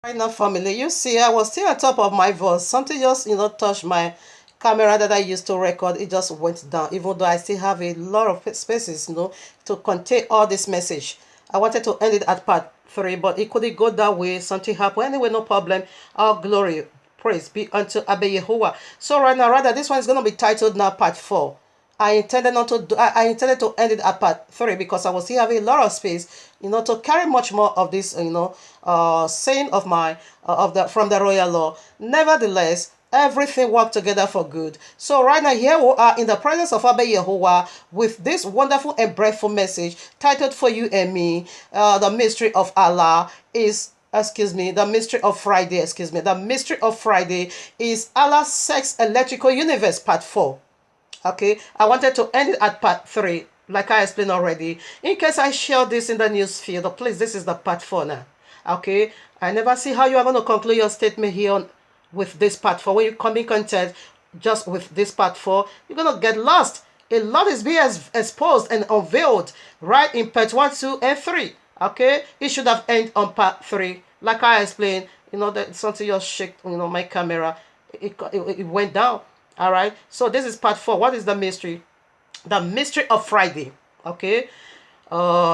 Right now, family, you see, I was still on top of my voice. Something just, touched my camera that I used to record. It just went down, even though I still have a lot of spaces, to contain all this message. I wanted to end it at part 3, but it couldn't go that way. Something happened. Anyway, no problem. All glory, praise be unto Abba Yahuwah. So right now, rather, this one is going to be titled now part 4. I intended not to do, I intended to end it at part 3 because I was still having a lot of space, to carry much more of this, saying of my of the from the royal law. Nevertheless, everything worked together for good. So right now, here we are in the presence of Abba Yahuwah with this wonderful and breathful message titled for you and me. The mystery of Allah is, the mystery of Friday, the mystery of Friday is Allah's sex electrical universe part 4. Okay, I wanted to end it at part 3, like I explained already. In case I share this in the news feed, please, this is the part 4 now. Okay, I never see how you are going to conclude your statement here with this part 4. When you come in contact just with this part 4, you're going to get lost. A lot is being exposed and unveiled right in part 1, 2, and 3. Okay, it should have ended on part 3. Like I explained, that something just shake, my camera. It went down. All right, so this is part 4. What is the mystery? The mystery of Friday, okay,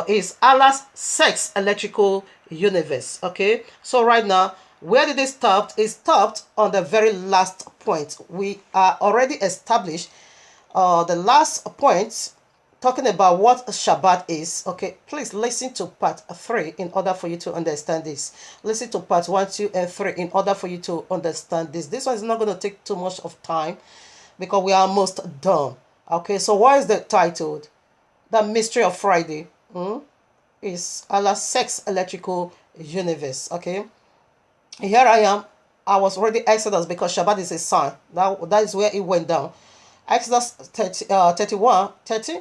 is Allah's sex electrical universe. Okay, so right now, where did it stop? It stopped on the very last point. We are already established the last point, talking about what Shabbat is. Okay, please listen to part 3 in order for you to understand this. Listen to part 1, 2, and 3 in order for you to understand this. This one is not going to take too much of time because we are almost done. Okay, so what is the title? The mystery of Friday is Allah's sex electrical universe. Okay, here I am. I was already Exodus because Shabbat is a sign. That is where it went down. Exodus 31, 30.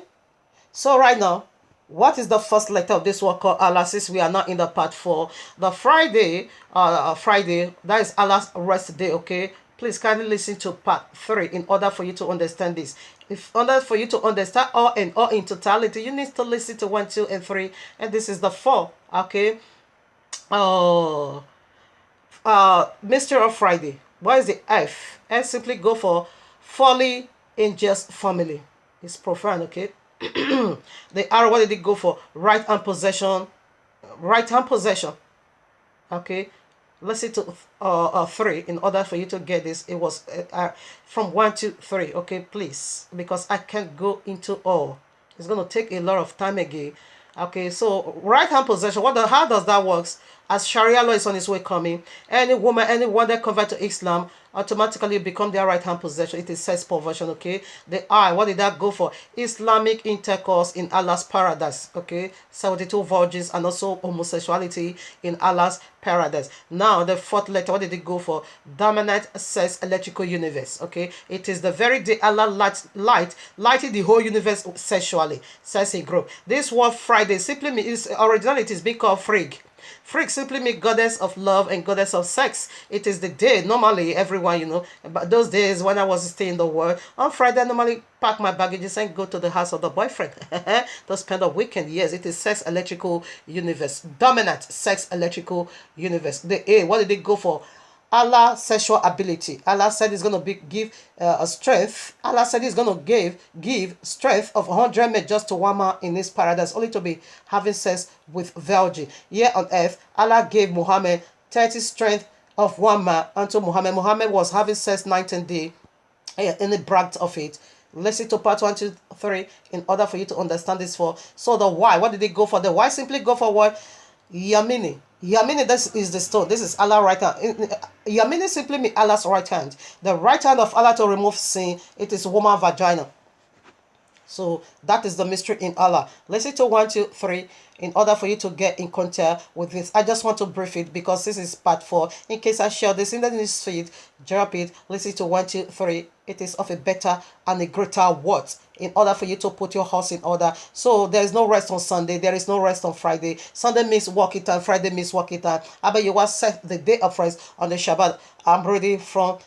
So right now, what is the first letter of this word called Allah? Since we are not in the part 4, the Friday, that is Allah's rest day. Okay, please kindly listen to part 3 in order for you to understand this. In order for you to understand all and all in totality, you need to listen to 1, 2, and 3, and this is the 4. Okay. Oh, Mystery of Friday. What is the F? F simply go for folly in just family. It's profound. Okay. The arrow, what did it go for? Right hand possession. Right hand possession. Okay, let's see to 3 in order for you to get this. It was from 1 to 3. Okay, please, because I can't go into all. It's going to take a lot of time again. Okay, so right hand possession, how does that works? As Sharia law is on its way coming, any woman, anyone that convert to Islam automatically become their right hand possession. It is sex perversion. Okay, the I, what did that go for? Islamic intercourse in Allah's paradise. Okay, 72 virgins and also homosexuality in Allah's paradise. Now the 4th letter, what did it go for? Dominant sex electrical universe. Okay, it is the very day Allah lighted the whole universe sexually, says a group. This word Friday simply means, originally it is being called Frig. Freak simply means goddess of love and goddess of sex. It is the day, normally everyone, but those days when I was staying in the world, on Friday I normally pack my baggages and go to the house of the boyfriend to spend a weekend. Yes, it is sex electrical universe. Dominant sex electrical universe. The A, what did it go for? Allah sexual ability. Allah said he's going to give a strength. Allah said he's going to give strength of 100 men just to one man in his paradise, only to be having sex with virgin. Here on earth, Allah gave Muhammad 30 strength of one man unto Muhammad. Muhammad was having sex 19 days, and he bragged of it. Listen to part 1, 2, 3 in order for you to understand this. So the Y, what did it go for? The Y simply go for what? Yamini. Yamini, this is the stone. This is Allah's right hand. Yamini simply means Allah's right hand. The right hand of Allah to remove sin. It is woman vagina. So that is the mystery in Allah. Listen to 1, 2, 3 in order for you to get in contact with this. I just want to brief it because this is part 4. In case I share this in the news feed, drop it. Listen to 1, 2, 3. It is of a better and a greater worth in order for you to put your house in order. So there is no rest on Sunday. There is no rest on Friday. Sunday means working time. Friday means working time. Abba Yahuwah set the day of rest on the Shabbat. I'm ready from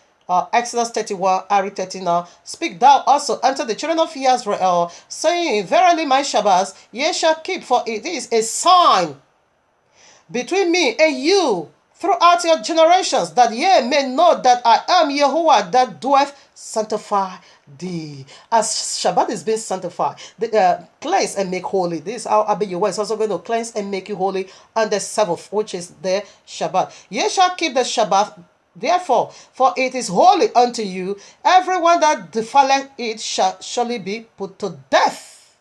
Exodus 31, Ari 30 now. Speak thou also unto the children of Israel, saying, Verily my Shabbats ye shall keep, for it is a sign between me and you throughout your generations, that ye may know that I am Yahuwah that doeth sanctify thee. As Shabbat is being sanctified, cleanse and make holy. This is how Abba Yahuwah is also going to cleanse and make you holy on the Sabbath, which is the Shabbat. Ye shall keep the Shabbat, therefore, for it is holy unto you. Everyone that defileth it shall surely be put to death.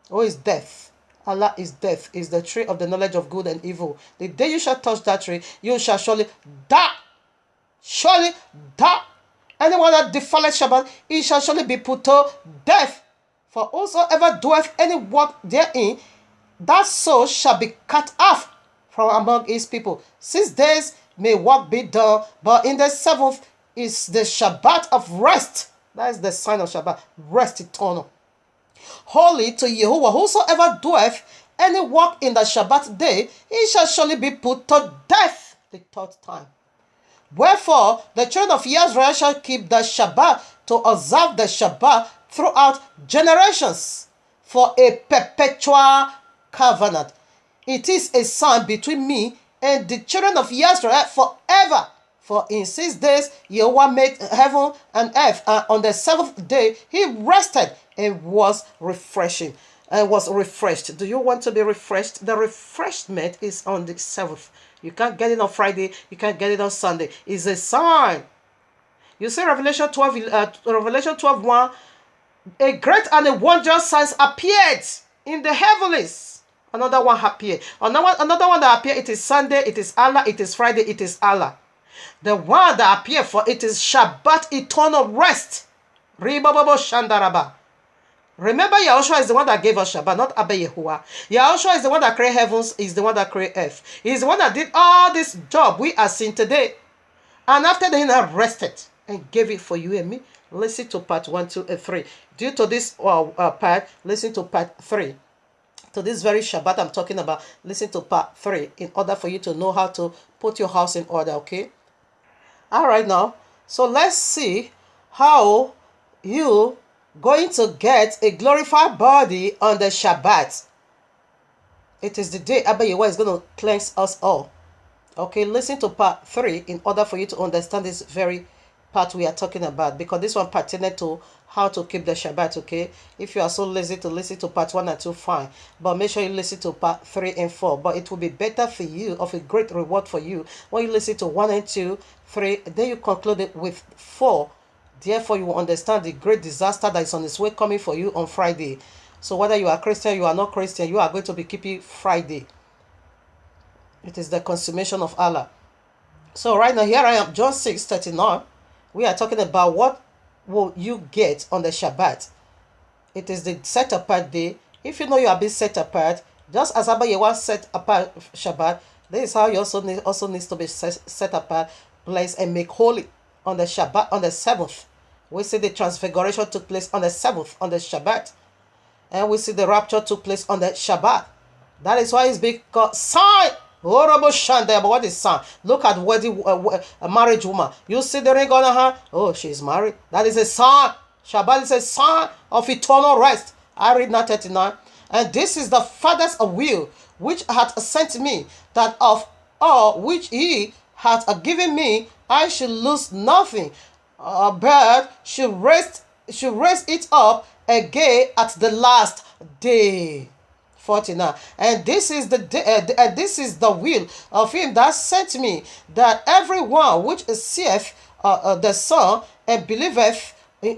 Who is death? Allah is death, is the tree of the knowledge of good and evil. The day you shall touch that tree, you shall surely die. Surely die. Anyone that defileth Shabbat, he shall surely be put to death. For whosoever doeth any work therein, that soul shall be cut off from among his people. 6 days may work be done, but in the 7th is the Shabbat of rest. That is the sign of Shabbat, rest eternal. Holy to Yahuwah, whosoever doeth any work in the Shabbat day, he shall surely be put to death the 3rd time. Wherefore, the children of Israel shall keep the Shabbat to observe the Shabbat throughout generations for a perpetual covenant. It is a sign between me and the children of Israel forever. For in 6 days Yahuwah made heaven and earth, and on the 7th day he rested and was refreshing. Was refreshed. Do you want to be refreshed? The refreshment is on the 7th. You can't get it on Friday. You can't get it on Sunday. It's a sign. You see Revelation 12:1. A great and a wondrous sign appeared in the heavens. Another one appeared. Another one that appeared. It is Sunday. It is Allah. It is Friday. It is Allah. The one that appeared for it is Shabbat, eternal rest. Ribababo Shandaraba. Remember, Yahushua is the one that gave us Shabbat, not Abba Yahuwah. Yahushua is the one that created heavens, is the one that created earth. He is the one that did all this job we are seeing today. And after that, he now rested and gave it for you and me. Listen to part 1, 2, and 3. Due to this part, listen to part 3. To this very Shabbat I'm talking about, listen to part 3 in order for you to know how to put your house in order, okay? All right now, so let's see how you going to get a glorified body on the Shabbat. It is the day Abba Yahuwah is going to cleanse us all. Okay, listen to part 3 in order for you to understand this very part we are talking about, because this one pertains to how to keep the Shabbat, okay? If you are so lazy to listen to part 1 and 2, fine. But make sure you listen to part 3 and 4. But it will be better for you, of a great reward for you, when you listen to 1 and 2, 3, then you conclude it with 4. Therefore, you will understand the great disaster that is on its way coming for you on Friday. So whether you are Christian, you are not Christian, you are going to be keeping Friday. It is the consummation of Allah. So right now, here I am, John 6:39. We are talking about what will you get on the Shabbat. It is the set apart day. If you know you are being set apart, just as Abba Yahuwah set apart Shabbat, this is how you also needs to be set apart, blessed, and make holy on the Shabbat, on the 7th. We see the transfiguration took place on the 7th, on the Shabbat. And we see the rapture took place on the Shabbat. That is why it's being called sign. Horrible Shanda. But what is sign? Look at a married woman. You see the ring on her hand? Oh, she's married. That is a sign. Shabbat is a sign of eternal rest. I read now 39. And this is the Father's will, which hath sent me, that of all which he hath given me, I should lose nothing, but should raise it up again at the last day. 49. And this is the will of him that sent me, that everyone which seeth the Son and believeth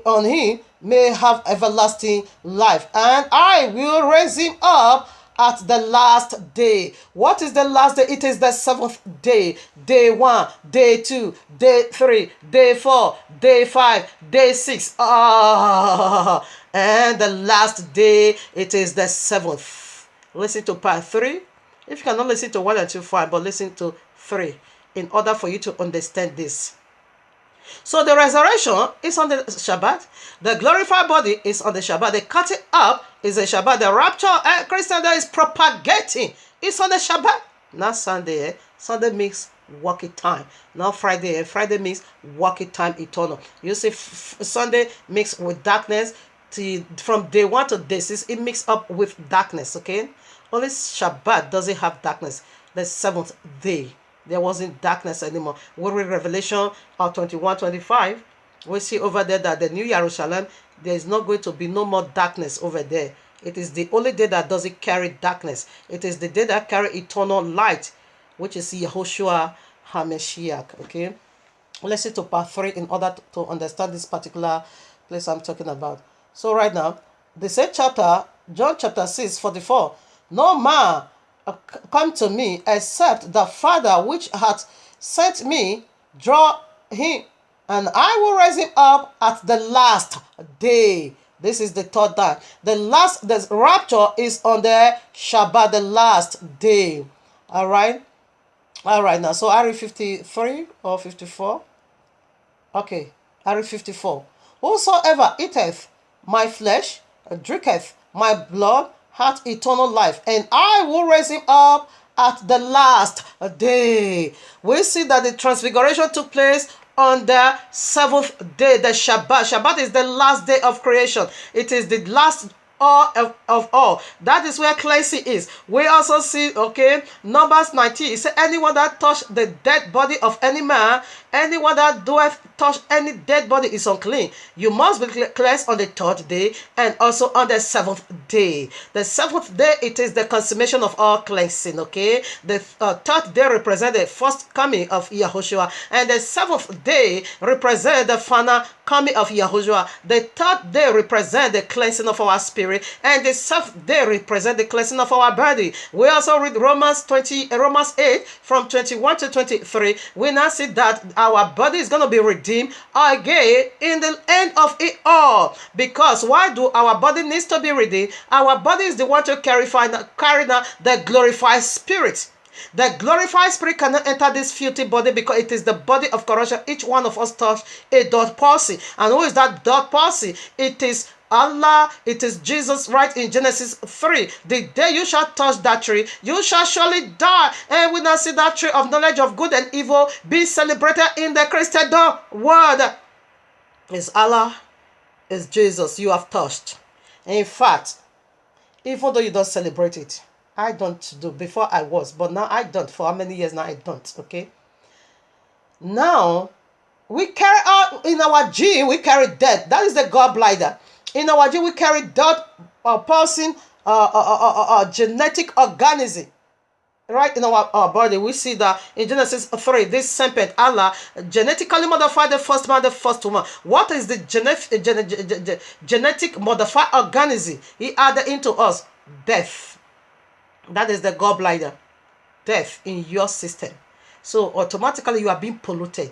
on him may have everlasting life, and I will raise him up at the last day. What is the last day? It is the 7th day. Day 1, day 2, day 3, day 4, day 5, day 6. And the last day, it is the 7th. Listen to part 3. If you cannot listen to 1 and 2, fine, but listen to 3 in order for you to understand this. So the resurrection is on the Shabbat. The glorified body is on the Shabbat. The cutting up is a Shabbat. The rapture Christian that is propagating is on the Shabbat. Not Sunday. Sunday means working time. Not Friday. Friday means working time eternal. You see, Sunday mixed with darkness. From day 1 to day 6, it mixed up with darkness. Okay. Only Shabbat doesn't have darkness. The 7th day. There wasn't darkness anymore. We read Revelation 21:25. We see over there that the New Jerusalem, there is not going to be no more darkness over there. It is the only day that doesn't carry darkness. It is the day that carry eternal light, which is Yahushua HaMashiach. Okay, let's see to part 3 in order to understand this particular place I'm talking about. So right now, the same chapter, John chapter 6:44. No man come to me except the Father which hath sent me draw him, and I will raise him up at the last day. This is the third time. The rapture is on the Shabbat, the last day. All right. Now, so I read 53 or 54. Okay, I read 54. Whosoever eateth my flesh, drinketh my blood, hath eternal life, and I will raise him up at the last day. We see that the transfiguration took place on the 7th day, the Shabbat. Shabbat is the last day of creation. It is the last of all. That is where cleansing is. We also see, okay, Numbers 19. It says, anyone that touch the dead body of any man, anyone that doeth touch any dead body is unclean. You must be cleansed on the 3rd day and also on the 7th day. The 7th day, it is the consummation of all cleansing, okay? The 3rd day represents the first coming of Yahushua, and the 7th day represents the final coming of Yahushua. The 3rd day represents the cleansing of our spirit, and the 7th day represents the cleansing of our body. We also read Romans 8 from 21 to 23. We now see that our body is going to be redeemed again in the end of it all. Because why do our body needs to be redeemed? Our body is the one to carry now the glorified spirit. The glorified spirit cannot enter this filthy body because it is the body of corruption. Each one of us touched a dot palsy. And who is that dot palsy? It is Allah, it is Jesus, right in Genesis 3. The day you shall touch that tree, you shall surely die. And we now see that tree of knowledge of good and evil be celebrated in the Christian world. It's Allah, it's Jesus you have touched. In fact, even though you don't celebrate it, I don't do. Before I was, but now I don't. For how many years now I don't, okay? Now, we carry out in our gene, we carry death. That is the gallbladder. In our gene, we carry death, pulsing, genetic organism. Right in our body, we see that in Genesis 3, this serpent, Allah, genetically modified the first man, the first woman. What is the genetic modified organism he added into us? Death. That is the gallbladder. Death in your system. So automatically you are being polluted.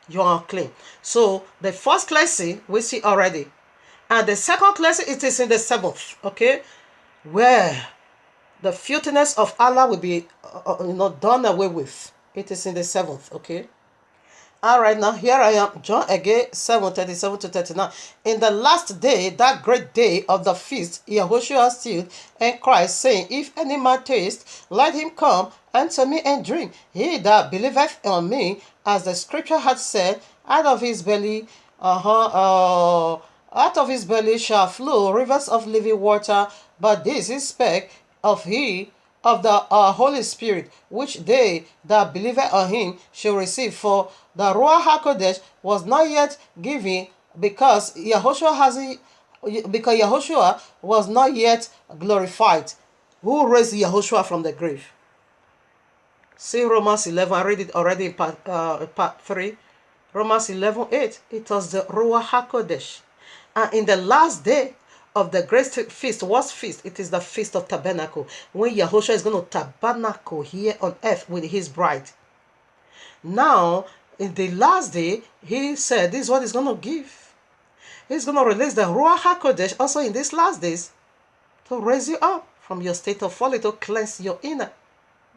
You are unclean. So the first cleansing we see already. And the second cleansing, it is in the 7th. Okay? Where the filthiness of Allah will be done away with. It is in the 7th. Okay? Alright, now here I am, John again, 7:37 to 39. In the last day, that great day of the feast, Yahushua stood and cried, saying, if any man taste, let him come unto me and drink. He that believeth on me, as the scripture hath said, out of his belly shall flow rivers of living water. But this is spake of the Holy Spirit, which they that believe on him shall receive. For the Ruach HaKodesh was not yet given, because Yahushua was not yet glorified. Who raised Yahushua from the grave? See Romans 11. I read it already in part 3. Romans 11:8. It was the Ruach HaKodesh. And in the last day of the great feast, what feast? It is the Feast of Tabernacle, when Yahushua is going to tabernacle here on earth with his bride. Now, in the last day, he said this is what he's going to give. He's going to release the Ruach HaKodesh also in these last days to raise you up from your state of folly, to cleanse your inner.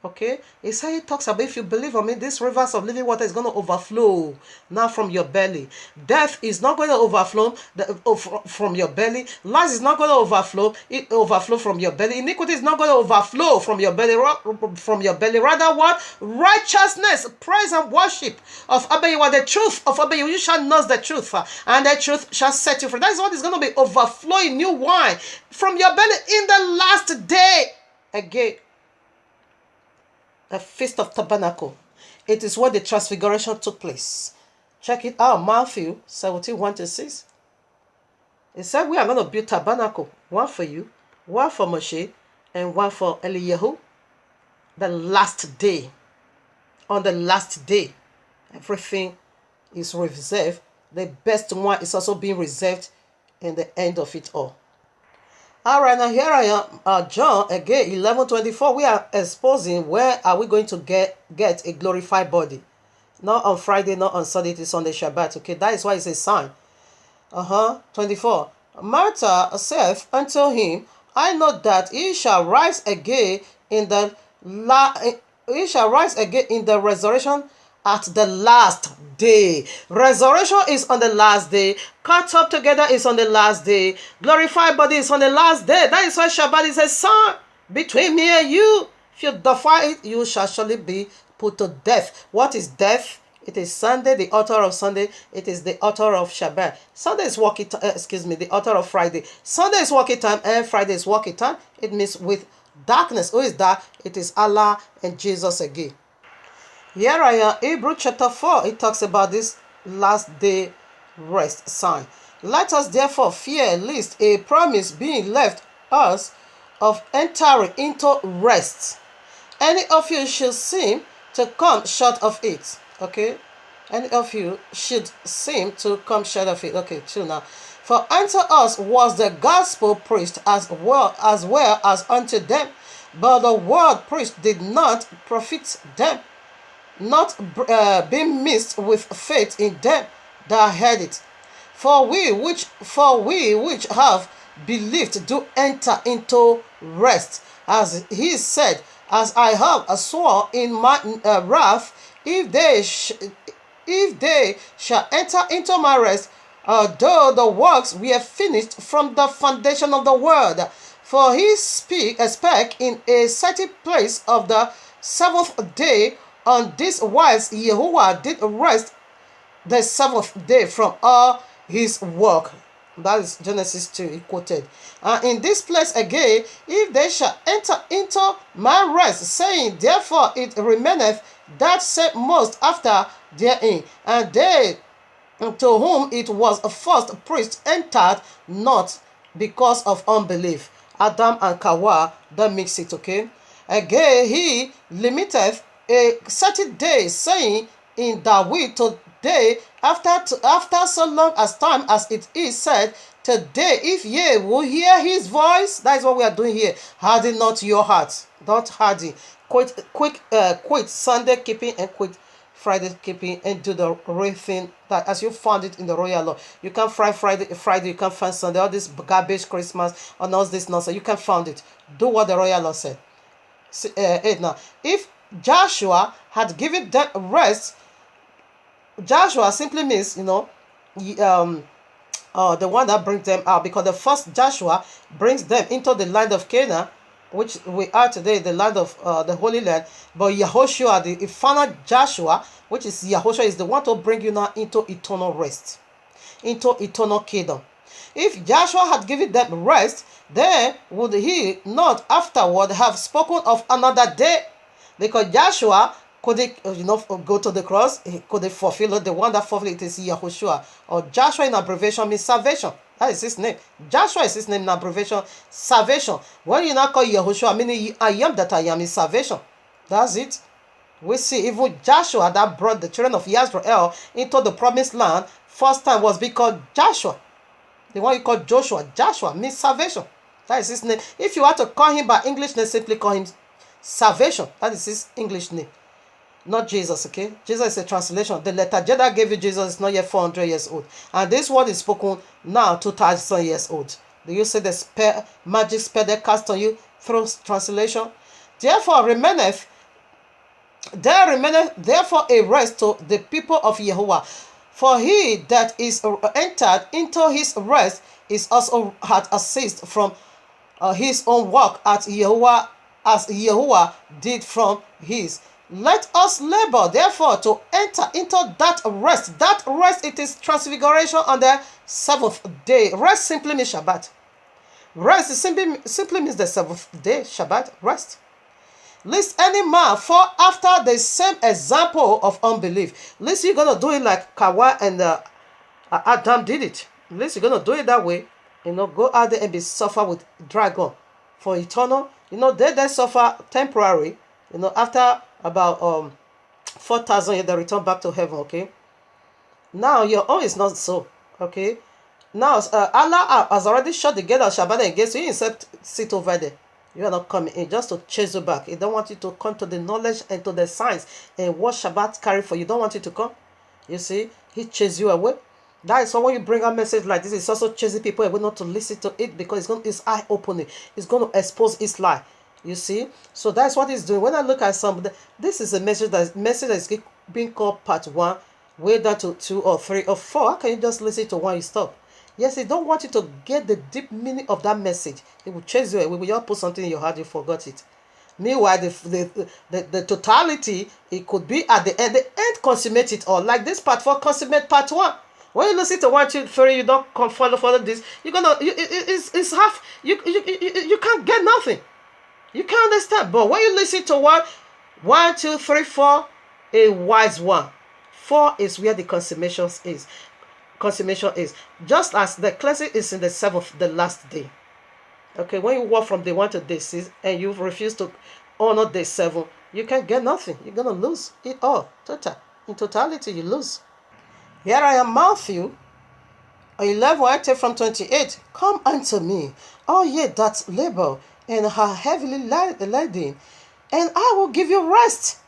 Okay, he talks about, if you believe on me, these rivers of living water is going to overflow now from your belly. Death is not going to overflow from your belly. Lies is not going to overflow. It overflow from your belly. Iniquity is not going to overflow from your belly. Rather, what? Righteousness, praise and worship of Abayua, the truth of Abayua. You shall know the truth, and the truth shall set you free. That is what is going to be overflowing new wine from your belly in the last day. Again, the Feast of Tabernacle. It is where the transfiguration took place. Check it out, Matthew 17, 1-6. It said we are going to build tabernacle, one for you, one for Moshe, and one for Eliyahu. The last day. On the last day, everything is reserved. The best one is also being reserved in the end of it all. All right, now here I am, John, again, 11:24. We are exposing where are we going to get a glorified body. Not on Friday, not on Sunday, it is on the Shabbat. Okay, that is why it's a sign. 24. Martha saith unto him, I know that he shall rise again in the resurrection at the last day. Resurrection is on the last day. Caught up together is on the last day. Glorified body is on the last day. That is why Shabbat is a sign between me and you. If you defy it, you shall surely be put to death. What is death? It is Sunday, the author of Sunday. It is the author of Shabbat. Sunday is working time, the author of Friday. Sunday is working time and Friday is working time. It means with darkness. Who is that? It is Allah and Jesus again. Here I am, Hebrews chapter 4. It talks about this last day rest sign. Let us therefore fear lest a promise being left us of entering into rest, any of you should seem to come short of it. Okay, any of you should seem to come short of it. Okay, chill now. For unto us was the gospel preached as well as unto them, but the word preached did not profit them, not being mixed with faith in them that heard it. For we which have believed do enter into rest, as he said, as I have sworn in my wrath, if they shall enter into my rest, though the works were finished from the foundation of the world. For he spake in a certain place of the seventh day. On this wise Yahuwah did rest the seventh day from all his work. That is Genesis 2, he quoted. And in this place again, if they shall enter into my rest, saying, therefore it remaineth that said most after therein, and they to whom it was first preached entered not because of unbelief. Adam and Kawa, that makes it, okay? Again, he limiteth a certain day, saying, in that we today, after so long as time as it is said, today, if ye will hear his voice, that is what we are doing here. Harden not your hearts. Don't harden. Quit Sunday keeping and quit Friday keeping and do the real thing that as you found it in the royal law. You can't find Friday, you can't find Sunday, all this garbage Christmas and all this nonsense. You can't find it. Do what the royal law said. 8 now. If Joshua had given them rest, Joshua simply means, the one that brings them out, because the first Joshua brings them into the land of Canaan, which we are today, the land of the Holy Land. But Yahushua, the final Joshua, which is Yahushua, is the one to bring you now into eternal rest, into eternal kingdom. If Joshua had given them rest, then would he not afterward have spoken of another day? Because Joshua could go to the cross, could fulfill it. The one that fulfilled it is Yahushua. Or Joshua in abbreviation means salvation. That is his name. Joshua is his name in abbreviation, salvation. When you now call Yahushua, meaning I am that I am, is salvation. That's it. We see even Joshua that brought the children of Israel into the promised land, first time was because Joshua. The one you call Joshua means salvation. That is his name. If you want to call him by English name, simply call him salvation. That is his English name. Not Jesus, okay? Jesus is a translation. The letter J that gave you Jesus is not yet 400 years old. And this word is spoken now 2,000 years old. Do you see the magic spell that cast on you through translation? Therefore remaineth therefore a rest to the people of Yahuwah. For he that is entered into his rest is also had ceased from his own work as Yahuwah did from his. Let us labor, therefore, to enter into that rest. That rest, it is transfiguration on the seventh day. Rest simply means Shabbat. Rest simply means the seventh day, Shabbat, rest. Lest any man fall after the same example of unbelief. Lest you're going to do it like Kawa and Adam did it. Lest you're going to do it that way. Go out there and be suffer with dragon for eternal. They suffer temporary. After about 4,000 years, they return back to heaven, okay? Now, your own is not so, okay? Now, Allah has already shut the gate of Shabbat against you. You instead sit over there. You are not coming in just to chase you back. He don't want you to come to the knowledge and to the science and what Shabbat carry for you. Don't want you to come. You see, he chases you away. That is why when you bring a message like this, it's also chasing people away not to listen to it because it's eye-opening. It's going to expose his lie. You see? So that's what he's doing. When I look at this is a message that is being called part 1, way down to 2 or 3 or 4. How can you just listen to one you stop? Yes, he don't want you to get the deep meaning of that message. He will chase you away. Will just put something in your heart, you forgot it. Meanwhile, the totality, it could be at the end. The end consummate it all. Like this part 4 consummate part 1. When you listen to 1, 2, 3, you don't follow this. You're gonna it's half. You can't get nothing. You can't understand. But when you listen to 1, 2, 3, 4, a wise one. 4 is where the consummation is. Consummation is just as the cleansing is in the 7th, the last day. Okay, when you walk from day 1 to day 6 and you refuse to honor day 7, you can't get nothing. You're gonna lose it all. In totality, you lose. Here I am, Matthew 11, I take from 28. Come unto me, all ye that labor and are heavily laden, and I will give you rest.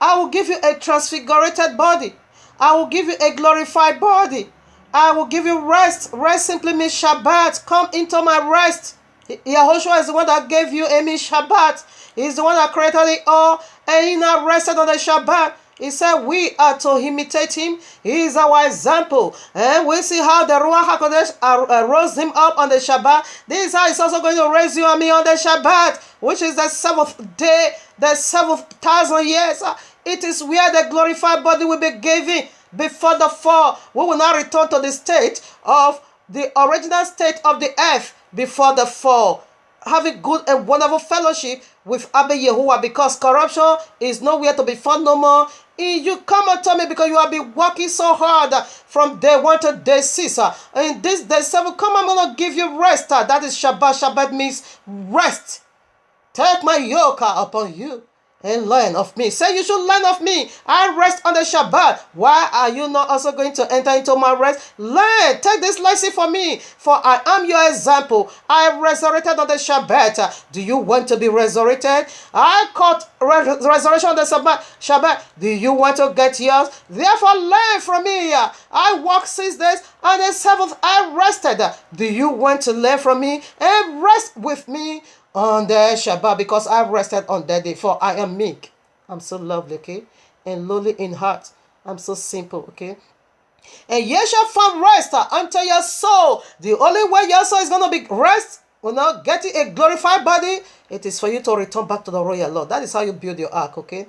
I will give you a transfigurated body. I will give you a glorified body. I will give you rest. Rest simply means Shabbat. Come into my rest. Yahushua is the one that gave you a Shabbat. He's the one that created it all, and he now rested on the Shabbat. He said we are to imitate him. He is our example. And we see how the Ruach HaKodesh rose him up on the Shabbat. This is how he's also going to raise you and me on the Shabbat, which is the 7th day, the 7,000 years. It is where the glorified body will be given before the fall. We will now return to the state of the original state of the earth before the fall, having good and wonderful fellowship with Abba Yahuwah, because corruption is nowhere to be found no more. You come unto me because you have been working so hard from day 1 to day 6. In this day 7, come, I'm going to give you rest. That is Shabbat. Shabbat means rest. Take my yoke upon you and learn of me. Say you should learn of me. I rest on the Shabbat. Why are you not also going to enter into my rest? Learn. Take this lesson for me. For I am your example. I resurrected on the Shabbat. Do you want to be resurrected? I caught resurrection on the Shabbat. Do you want to get yours? Therefore learn from me. I worked 6 days. On the 7th I rested. Do you want to learn from me and rest with me on the Shabbat? Because I rested on that day, for I am meek. I'm so lovely, okay? And lowly in heart. I'm so simple, okay? And ye shall find rest unto your soul. The only way your soul is going to be rest, getting a glorified body, it is for you to return back to the royal Lord. That is how you build your ark, okay?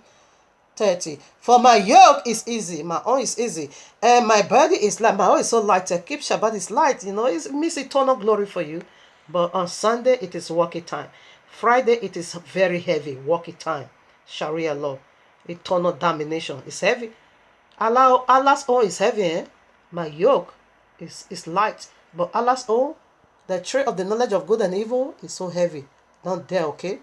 30. For my yoke is easy, my own is easy, and my body is light. My own is so light. Keep Shabbat is light, it means eternal glory for you. But on Sunday, it is working time. Friday, it is very heavy, working time. Sharia law, eternal domination. It's heavy. Allah's own is heavy, eh? My yoke is light. But Allah's own, the tree of the knowledge of good and evil, is so heavy. Don't dare, okay?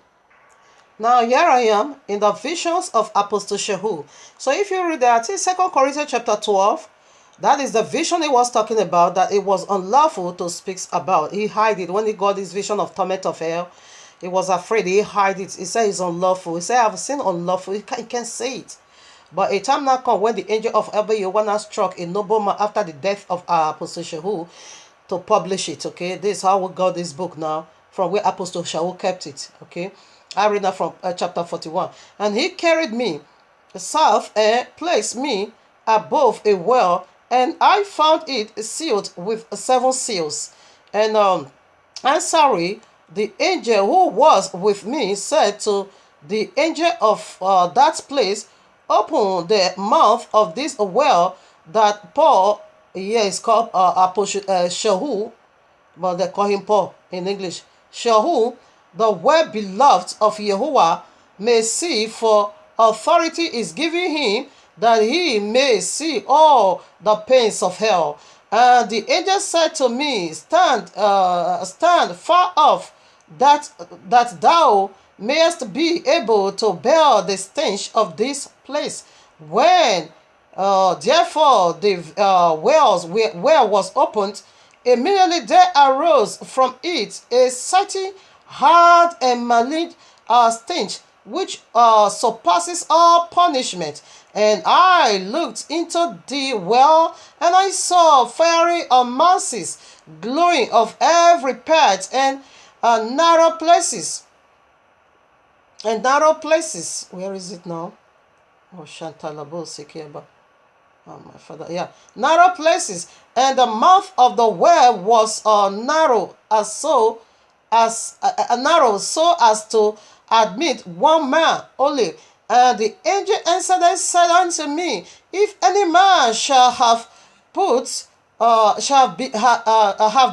Now, here I am in the visions of Apostle Shehu. So if you read that, in 2 Corinthians chapter 12, that is the vision he was talking about, that it was unlawful to speak about. He hid it. When he got this vision of torment of hell, he was afraid. He hid it. He said it's unlawful. He said, I've seen unlawful. He can't say it. But a time now come when the angel of Abba Yahuwah struck a nobleman after the death of Apostle Shehu to publish it. Okay, this is how we got this book now, from where Apostle Shehu kept it. Okay, I read that from chapter 41. And he carried me south and placed me above a well, and I found it sealed with 7 seals. And answering, the angel who was with me said to the angel of that place, open the mouth of this well that Paul, here is called Shehu, but they call him Paul in English. Shehu, the well beloved of Yahuwah, may see, for authority is given him, that he may see all the pains of hell. And the angel said to me, stand far off, that thou mayest be able to bear the stench of this place. When therefore the wells where was opened, immediately there arose from it a certain hard and malignant stench, which surpasses all punishment. And I looked into the well, and I saw fiery masses glowing of every part, and narrow places. And narrow places. Where is it now? Oh, Shantalabo Sekeba. Oh, my father. Yeah. Narrow places. And the mouth of the well was narrow narrow so as to admit one man only. And the angel answered and said unto me, if any man shall have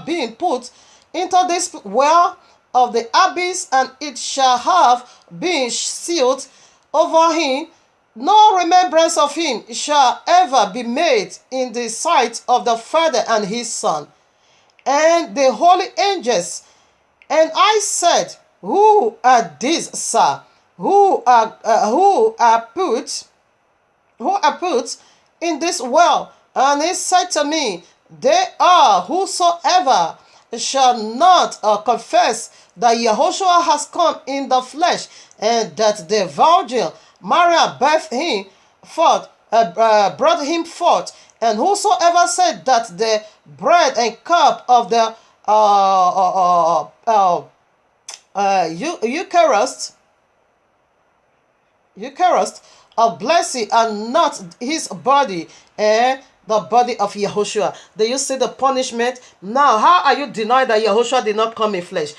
been put into this well of the abyss, and it shall have been sealed over him, no remembrance of him shall ever be made in the sight of the Father and his Son, and the holy angels. And I said, who are these, sir, who are put in this well? And he said to me, they are whosoever shall not confess that Yahushua has come in the flesh, and that the Virgin Maria brought him forth, and whosoever said that the bread and cup of the Eucharist of blessing are not his body and the body of Yahushua. Do you see the punishment? Now, how are you denying that Yahushua did not come in flesh?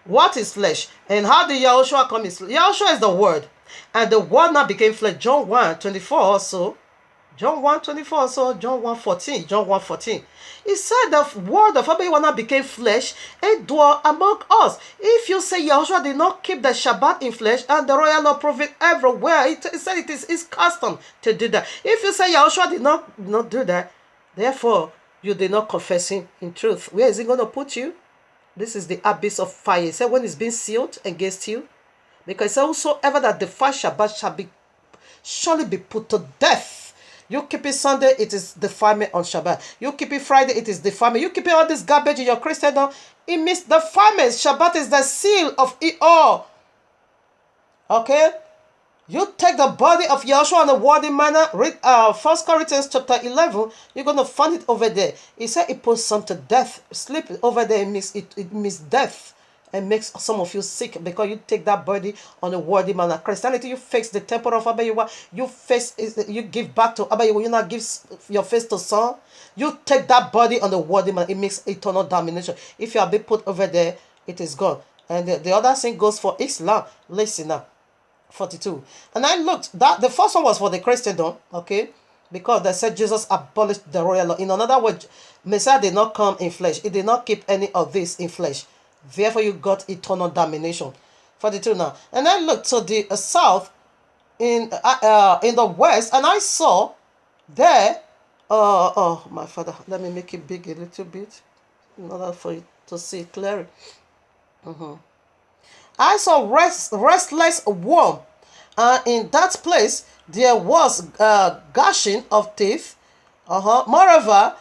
What is flesh? And how did Yahushua come in flesh? Yahushua is the Word. And the Word now became flesh. John 1:24 also. John 1:24 also. John 1:14. John 1:14. He said the Word of Abiwana became flesh and dwelt among us. If you say Yahushua did not keep the Shabbat in flesh, and the royal law prophet everywhere, he said it is his custom to do that. If you say Yahushua did not do that, therefore you did not confess him in truth. Where is he going to put you? This is the abyss of fire. He said when it's been sealed against you, because whosoever that defies Shabbat shall surely be put to death. You keep it Sunday, it is defilement on Shabbat. You keep it Friday, it is defilement. You keep it all this garbage in your Christendom, it means defilement. Shabbat is the seal of it all. Okay? You take the body of Yahshua in a worthy manner. Read 1 Corinthians chapter 11. You're going to find it over there. He said it puts some to death. Sleep over there, it means death. And makes some of you sick because you take that body on a worthy manner. Christianity, you face the temple of Abayuwa. You give back to Abayuwa. You not give your face to son. You take that body on the worthy manner. It makes eternal domination. If you are being put over there, it is gone. And the other thing goes for Islam. Listen now. 42. And I looked. The first one was for the Christendom. Okay. Because they said Jesus abolished the royal law. In another word, Messiah did not come in flesh. He did not keep any of this in flesh. Therefore, you got eternal domination. 42 now. And I looked to the south in the west, and I saw there. Oh, my father, let me make it big a little bit in order for you to see it clearly. I saw restless worm, and in that place there was gushing of teeth. Moreover,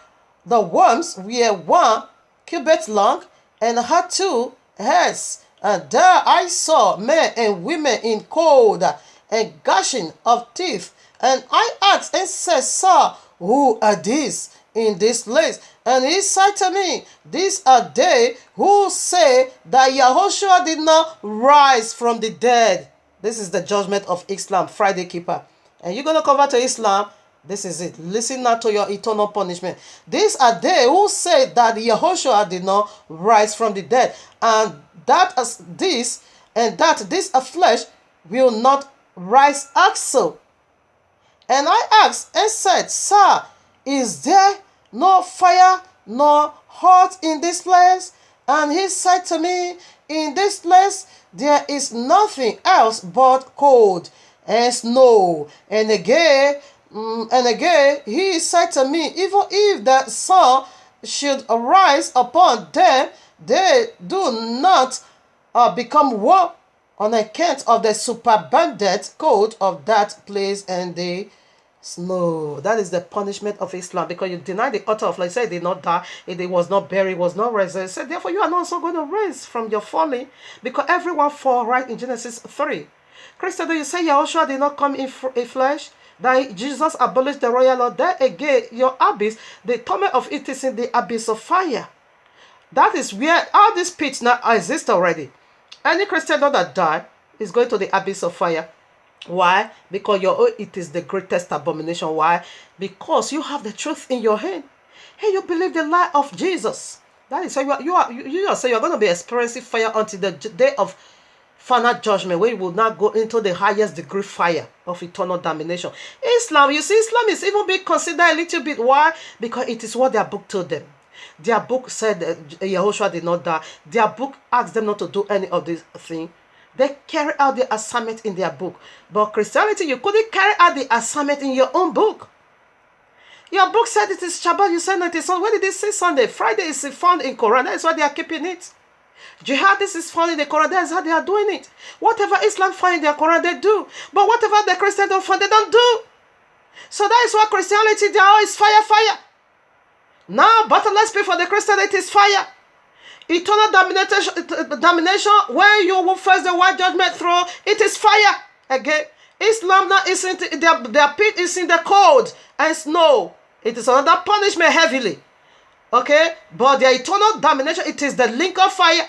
the worms were 1 cubit long and had 2 heads. And there I saw men and women in cold and gushing of teeth. And I asked and said, Sir, who are these in this place? And he said to me, these are they who say that Yahushua did not rise from the dead. This is the judgment of Islam, Friday Keeper. And you're going to convert to Islam. This is it. Listen now to your eternal punishment. These are they who say that Yahushua did not rise from the dead, and that this flesh will not rise also. And I asked and said, Sir, is there no fire nor heart in this place? And he said to me, In this place there is nothing else but cold and snow. And again, he said to me, even if the sun should arise upon them, they do not become warm on account of the superabundant cold of that place and the snow. That is the punishment of Islam, because you deny the author of life. Said he did not die, he was not buried, was not raised. He said, therefore you are not also going to rise from your falling, because everyone fall, right, in Genesis 3. Christian, do you say Yahushua did not come in flesh? That Jesus abolished the royal law? There again, your abyss, the torment of it is in the abyss of fire. That is where all these pits now exist already. Any Christian that die is going to the abyss of fire. Why? Because it is the greatest abomination. Why? Because you have the truth in your hand, and you believe the lie of Jesus. That is why you are going to be experiencing fire until the day of final judgment, where you will not go into the highest degree fire of eternal damnation. Islam, you see, Islam is even being considered a little bit. Why? Because it is what their book told them. Their book said Yahushua did not die. Their book asked them not to do any of these things. They carry out the assignment in their book. But Christianity, you couldn't carry out the assignment in your own book. Your book said it is Shabbat. You said it is Sunday. Where did it say Sunday? Friday is found in Quran. That is why they are keeping it. Jihad, this is found in the Quran. That is how they are doing it. Whatever Islam find in their Quran, they do. But whatever the Christians don't find, they don't do. So that is why Christianity, they are always fire, fire. Now, but let's pray for the Christian, it is fire. Eternal domination, when you will face the white judgment throne, it is fire. Again, Islam now isn't, their pit is in the cold and snow. It is another punishment heavily. Okay, but the eternal domination, it is the link of fire.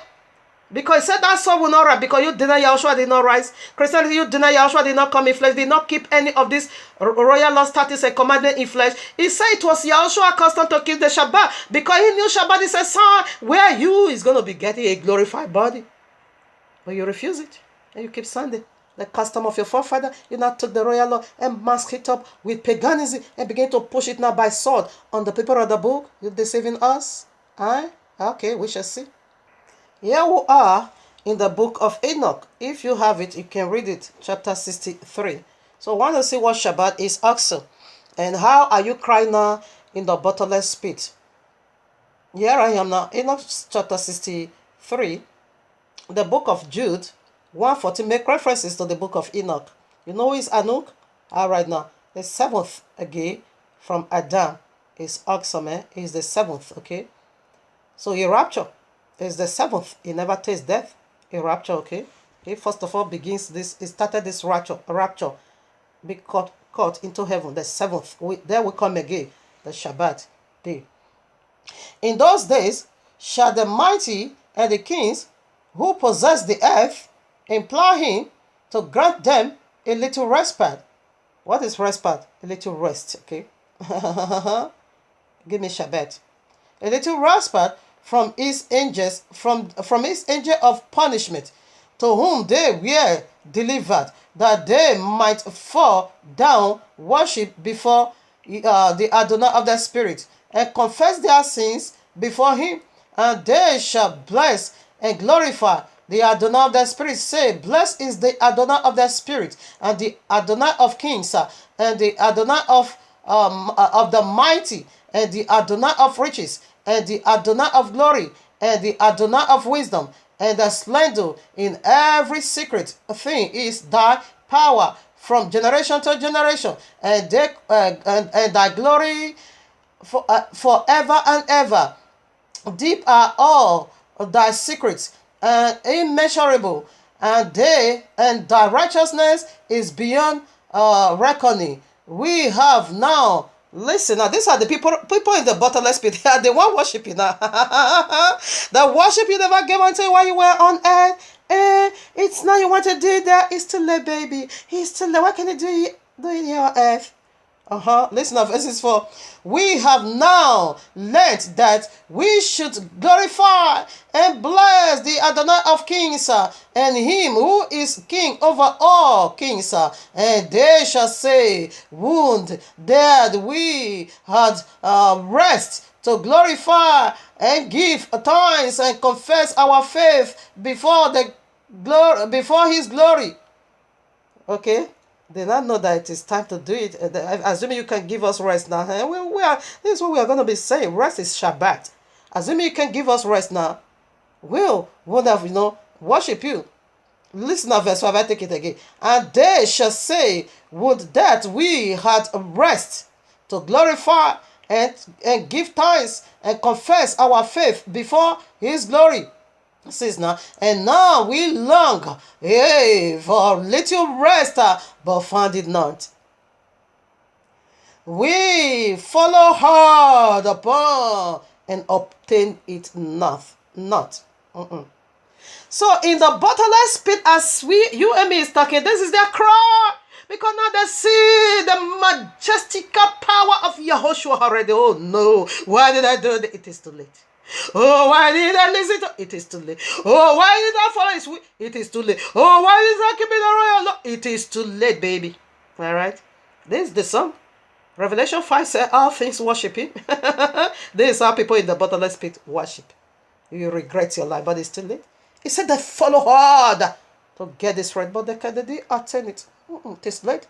Because he said that soul will not rise, because you deny Yahushua did not rise. Christianity, you deny Yahushua did not come in flesh, did not keep any of this royal law, statutes, and commandment in flesh. He said it was Yahushua custom to keep the Shabbat, because he knew Shabbat is a sign where you is going to be getting a glorified body. But you refuse it, and you keep Sunday. The custom of your forefather, you now took the royal law and mask it up with paganism and begin to push it now by sword on the people of the book. You're deceiving us? Okay, we shall see. Here we are in the book of Enoch. If you have it, you can read it, chapter 63. So I want to see what Shabbat is also. And how are you crying now in the bottomless pit? Here I am now, Enoch chapter 63. The book of Jude, 114, make references to the book of Enoch. You know who is Enoch? All right now, the seventh again from Adam is awesome, is the seventh, okay? So he rapture is the seventh. He never tastes death. A rapture, okay? He first of all begins this, he started this rapture, be caught into heaven, the seventh. There we come again, the Shabbat day. In those days shall the mighty and the kings who possess the earth implore him to grant them a little respite. What is respite? A little rest, okay? Give me Shabbat. A little respite from his angels, from his angel of punishment, to whom they were delivered, that they might fall down, worship before the Adonai of the Spirit, and confess their sins before him, and they shall bless and glorify the Adonai of the Spirit. Say, blessed is the Adonai of the Spirit, and the Adonai of kings, and the Adonai of the mighty, and the Adonai of riches, and the Adonai of glory, and the Adonai of wisdom, and the splendor in every secret thing is thy power from generation to generation, and thy glory forever and ever. Deep are all thy secrets, and immeasurable, and thy righteousness is beyond reckoning. We have now, listen, now these are the people in the bottomless pit. They are the one worshiping now. The worship you never gave until while you were on earth. It's now you want to do that. It's too late, baby. It's too late. What can you do in your earth? Listen to verses 4. We have now learned that we should glorify and bless the Adonai of kings, and him who is king over all kings, and they shall say, wound, dead, we had rest to glorify and give thanks and confess our faith before the glory, before his glory. Okay? They not know that it is time to do it. Assuming you can give us rest now. This is what we are going to be saying. Rest is Shabbat. Assuming you can give us rest now, we'll have, worship you. Listen to verse 5, I take it again. And they shall say, would that we had rest to glorify and give thanks and confess our faith before his glory. It says now, and now we long for little rest, but found it not. We follow hard upon and obtain it not. So in the bottomless pit, as you and me is talking, this is their cry. Because now they see the majestic power of Yahushua already. Oh no, why did I do it? It is too late. Oh, why did I listen to it? Is too late. Oh, why did I follow his way? It is too late. Oh, why did I keep it the royal law? It is too late, baby. Alright? This is the song. Revelation 5 says all things worship him. This is how people in the bottomless pit worship. You regret your life, but it's too late. He said they follow hard to get this right, but they didn't attain it. It is late.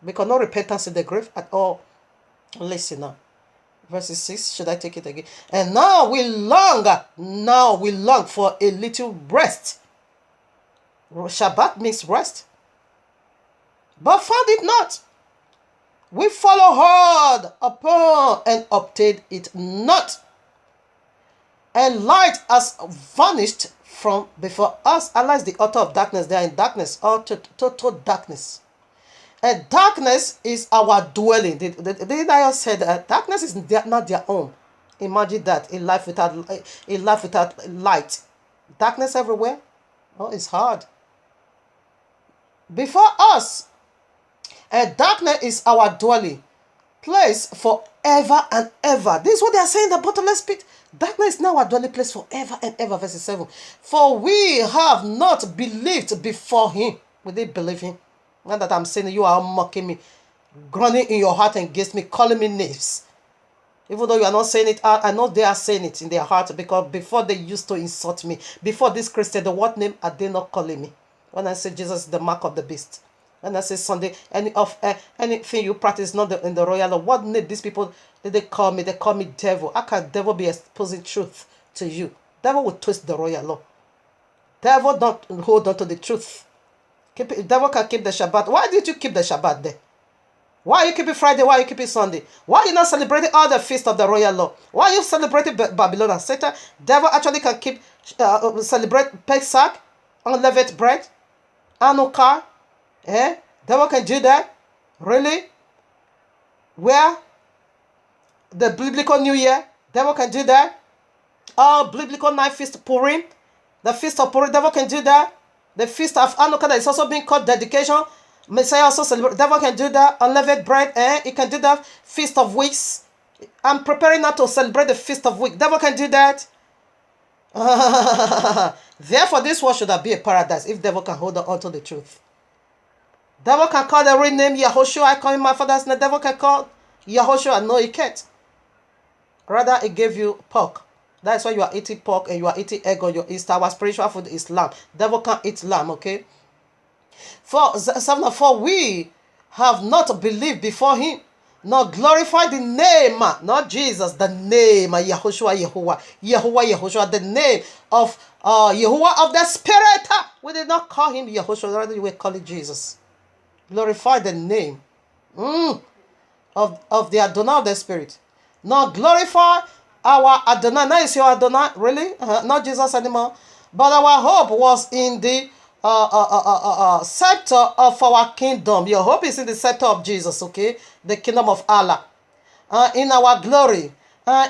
Because no repentance in the grave at all. Listen now. Verse 6, should I take it again? And now we long for a little rest. Shabbat means rest. But found it not. We follow hard upon and obtained it not. And light has vanished from before us. Allah is the author of darkness. They are in darkness, all total darkness. And darkness is our dwelling. The Daniel said that darkness is not their own. Imagine that, a life without light. Darkness everywhere. Oh, it's hard. Before us, and darkness is our dwelling place forever and ever. This is what they are saying in the bottomless pit. Darkness is now our dwelling place forever and ever. Verse 7. For we have not believed before him. We didn't believe him. Not that I'm saying you are mocking me, groaning in your heart against me, calling me names. Even though you are not saying it out, I know they are saying it in their heart, because before they used to insult me. Before this Christian, the what name are they not calling me? When I say Jesus is the mark of the beast. When I say Sunday, anything you practice not in the royal law, what name these people did they call me? They call me devil. How can devil be exposing truth to you? Devil will twist the royal law. Devil don't hold on to the truth. Devil can keep the Shabbat. Why did you keep the Shabbat there? Why you keep it Friday? Why you keep it Sunday? Why you not celebrating all the feasts of the royal law? Why you celebrating Babylon and Satan? Devil actually can keep celebrate Pesach, unleavened bread, Hanukkah. Devil can do that? Really? Where? The biblical New Year? Devil can do that? Biblical night feast Purim? The feast of Purim, devil can do that? The feast of Hanukkah that is also being called dedication. Messiah also celebrate. Devil can do that. Unleavened bread. He can do that. Feast of weeks. I'm preparing now to celebrate the feast of weeks. Devil can do that. Therefore, this world should have been a paradise if devil can hold on to the truth. Devil can call the real name Yahushua. I call him my father's name. Devil can call Yahushua. No, he can't. Rather, he gave you pork. That's why you are eating pork and you are eating egg on your Easter. Our spiritual food is lamb. Devil can't eat lamb, okay? For we have not believed before him, nor glorified the name, not Jesus, the name Yahushua, Yahushua, the name of Yahuwah of the Spirit. We did not call him Yahushua, rather we were calling Jesus. Glorify the name of the Adonai of the Spirit. Not glorify our Adonai. Now is your Adonai, really? Not Jesus anymore. But our hope was in the scepter of our kingdom. Your hope is in the scepter of Jesus, okay? The kingdom of Allah. In our glory.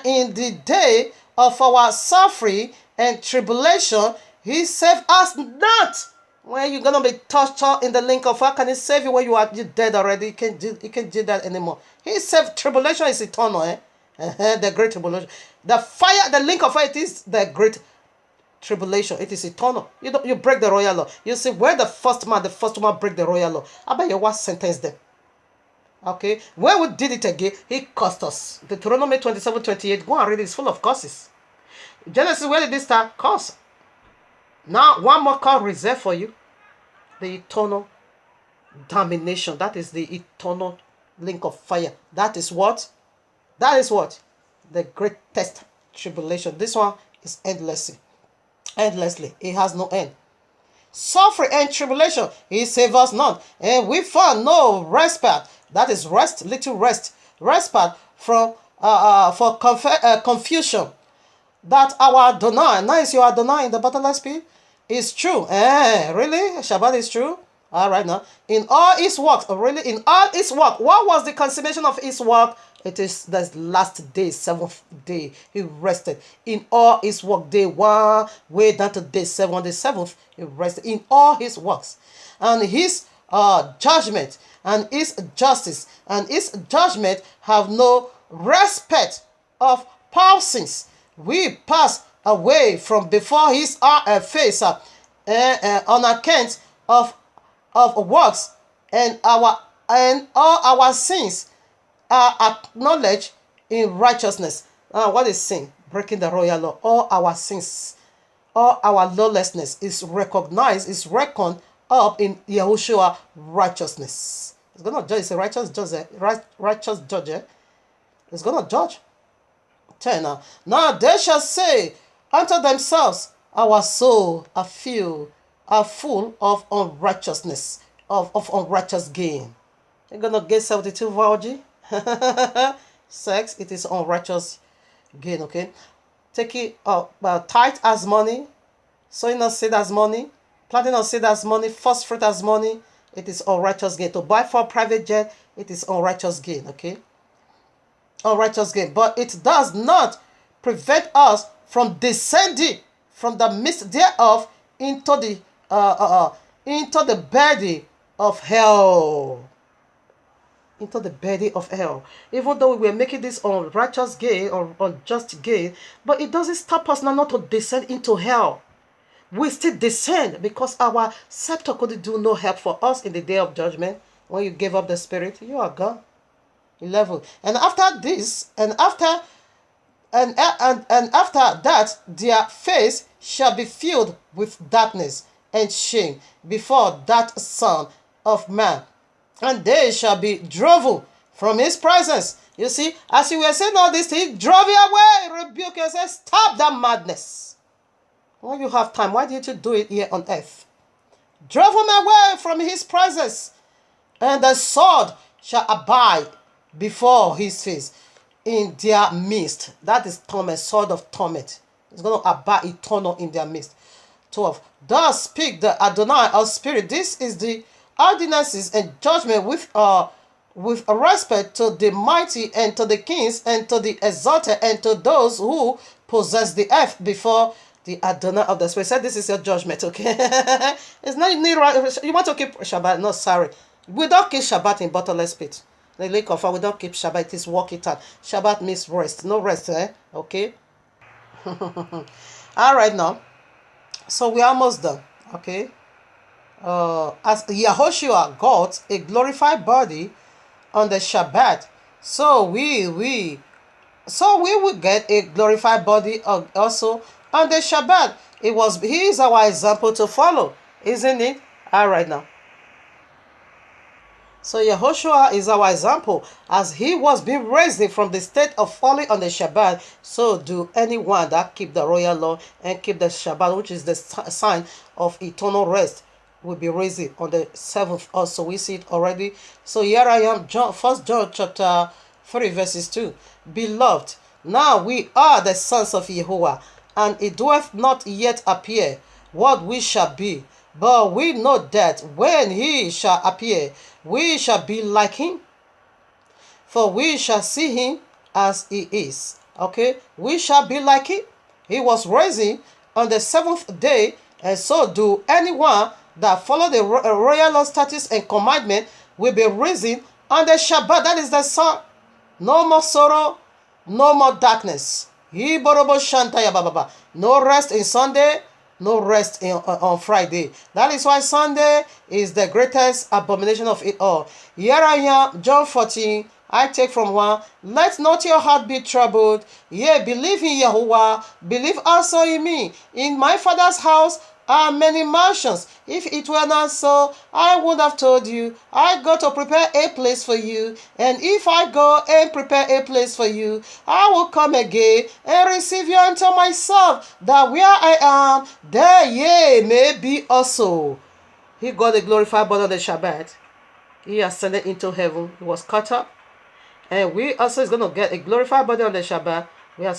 In the day of our suffering and tribulation, he saved us not. When you're going to be tortured in the link of fire, can he save you when you are dead already? He can't do that anymore. He saved. Tribulation is eternal, the great tribulation. The fire, the link of fire, it is the great tribulation. It is eternal. You break the royal law. You see, where the first woman break the royal law, I bet you what sentence them. Okay, when we did it again, he cursed us. Deuteronomy 27:28. Go and read it. It's full of curses. Genesis, where did this start? Curse. Now, one more call reserved for you. The eternal damnation. That is the eternal link of fire. That is what? That is what? The greatest tribulation. This one is endlessly. Endlessly. It has no end. Suffering and tribulation, he saved us none. And we found no respite. That is rest, little rest. Respite from confusion. That our Adonai, nice, your Adonai in the bottomless pit, is true. Really? Shabbat is true? All right now. In all his work, really? In all his work, what was the consummation of his work? It is the last day, seventh day. He rested. In all his work, day one, way down to day seven. On the seventh, he rested. In all his works. And his judgment, and his justice, and his judgment have no respect of persons. We pass away from before his face on account of works, and all our sins are acknowledged in righteousness. What is sin? Breaking the royal law. All our sins, all our lawlessness is recognized, is reckoned up in Yahushua righteousness. It's gonna judge. It's a righteous judge. Righteous judge. It's gonna judge. 10. Now they shall say unto themselves, our soul are full of unrighteousness, of unrighteous gain. You're gonna get 72 virgin. Sex, it is unrighteous gain. Okay, take it tithe as money, sowing of seed as money, planting of seed as money, first fruit as money. It is unrighteous gain. To buy for private jet, it is unrighteous gain. Okay, unrighteous gain. But it does not prevent us from descending from the midst thereof into the belly of hell. Into the belly of hell. Even though we were making this unrighteous gain or unjust gain, but it doesn't stop us now not to descend into hell. We still descend because our scepter couldn't do no help for us in the day of judgment. When you gave up the spirit, you are gone. 11. And after this, and after that, their face shall be filled with darkness and shame before that Son of Man, and they shall be driven from his presence. You see, as you were saying all this, he drove you away, rebuke you, and said, stop that madness. When you have time, why didn't you do it here on earth? Drove him away from his presence, and the sword shall abide before his face in their midst. That is torment, sword of torment. It's going to abide eternal in their midst. 12. Thus speak the Adonai of spirit. This is the ordinances and judgment with respect to the mighty and to the kings and to the exalted and to those who possess the earth before the Adonai of the spirit. Said this is your judgment, okay? It's not you want to keep Shabbat. No, sorry. We don't keep Shabbat in bottomless pit. The lake of fire, we don't keep Shabbat. It is walk it out. Shabbat means rest. No rest, okay? All right now. So we're almost done, okay? As Yahushua got a glorified body on the Shabbat, so we will get a glorified body also on the Shabbat. He is our example to follow, isn't it? All right now. So Yahushua is our example. As he was being raised from the state of falling on the Shabbat, so do anyone that keep the royal law and keep the Shabbat, which is the sign of eternal rest, will be raised on the 7th also. We see it already. So here I am, 1 John chapter 3 verses 2. Beloved, now we are the sons of Yahuwah, and it doeth not yet appear what we shall be. But we know that when he shall appear, we shall be like him, for we shall see him as he is. Okay, we shall be like him. He was raised on the 7th day, and so do anyone that follow the royal law, statutes, and commandment will be risen on the Shabbat. That is the sun. No more sorrow, no more darkness. No rest in Sunday, No rest on Friday. That is why Sunday is the greatest abomination of it all. Here I am, John 14. I take from 1. Let not your heart be troubled. Yea, believe in Yahuwah. Believe also in me. In my Father's house are many mansions. If it were not so, I would have told you. I go to prepare a place for you. And if I go and prepare a place for you, I will come again and receive you unto myself, that where I am, there ye may be also. He got a glorified body on the Shabbat. He ascended into heaven. He was caught up. And we also is going to get a glorified body on the Shabbat. We are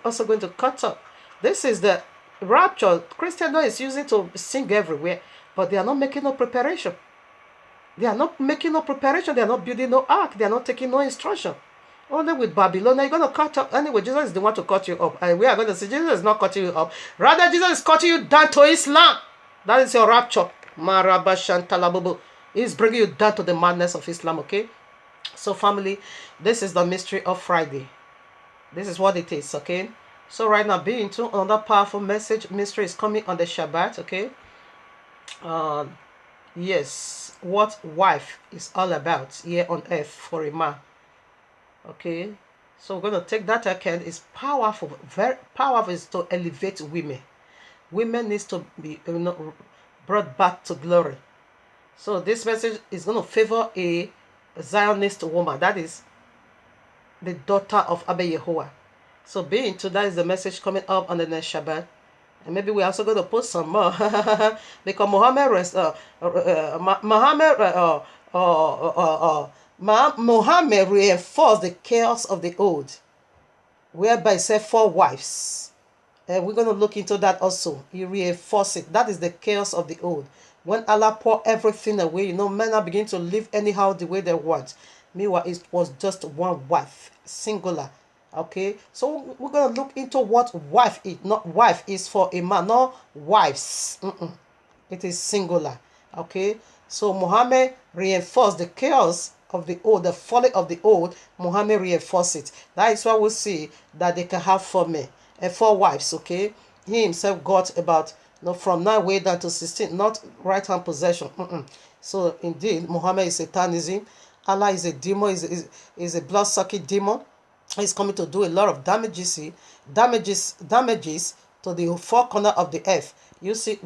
also going to cut up. This is the rapture Christendom is using to sing everywhere, but they are not making no preparation. They are not making no preparation. They are not building no ark. They are not taking no instruction. Only with Babylon, you're going to cut up. Anyway, Jesus is the one to cut you up. And we are going to see Jesus is not cutting you up. Rather, Jesus is cutting you down to Islam. That is your rapture. Marabashantalabubu. He's bringing you down to the madness of Islam, okay? So, family, this is the mystery of Friday. This is what it is, okay? So right now, being into another powerful message. Mystery is coming on the Shabbat, okay? Yes, what wife is all about here on earth for a man, okay? So we're going to take that account. It's powerful, very powerful. Is to elevate women. Women needs to be brought back to glory. So this message is going to favor a Zionist woman. That is the daughter of Abba Yehoah. So being to that is the message coming up on the next Shabbat. And maybe we're also going to put some more. Because Muhammad reinforced the chaos of the old, whereby he said 4 wives. And we're going to look into that also. He reinforced it. That is the chaos of the old. When Allah poured everything away, men are beginning to live anyhow the way they want. Meanwhile, it was just one wife, singular. Okay, so we're going to look into what wife is. Not wife is for a man, not wives. It is singular. Okay, so Muhammad reinforced the chaos of the old, the folly of the old. Muhammad reinforced it. That is why we see that they can have 4 men and 4 wives. Okay, he himself got about from 9 way down to 16, not right hand possession. So indeed, Muhammad is satanism. Allah is a demon, is a blood-sucking demon. He's coming to do a lot of damages to the 4 corners of the earth. You see,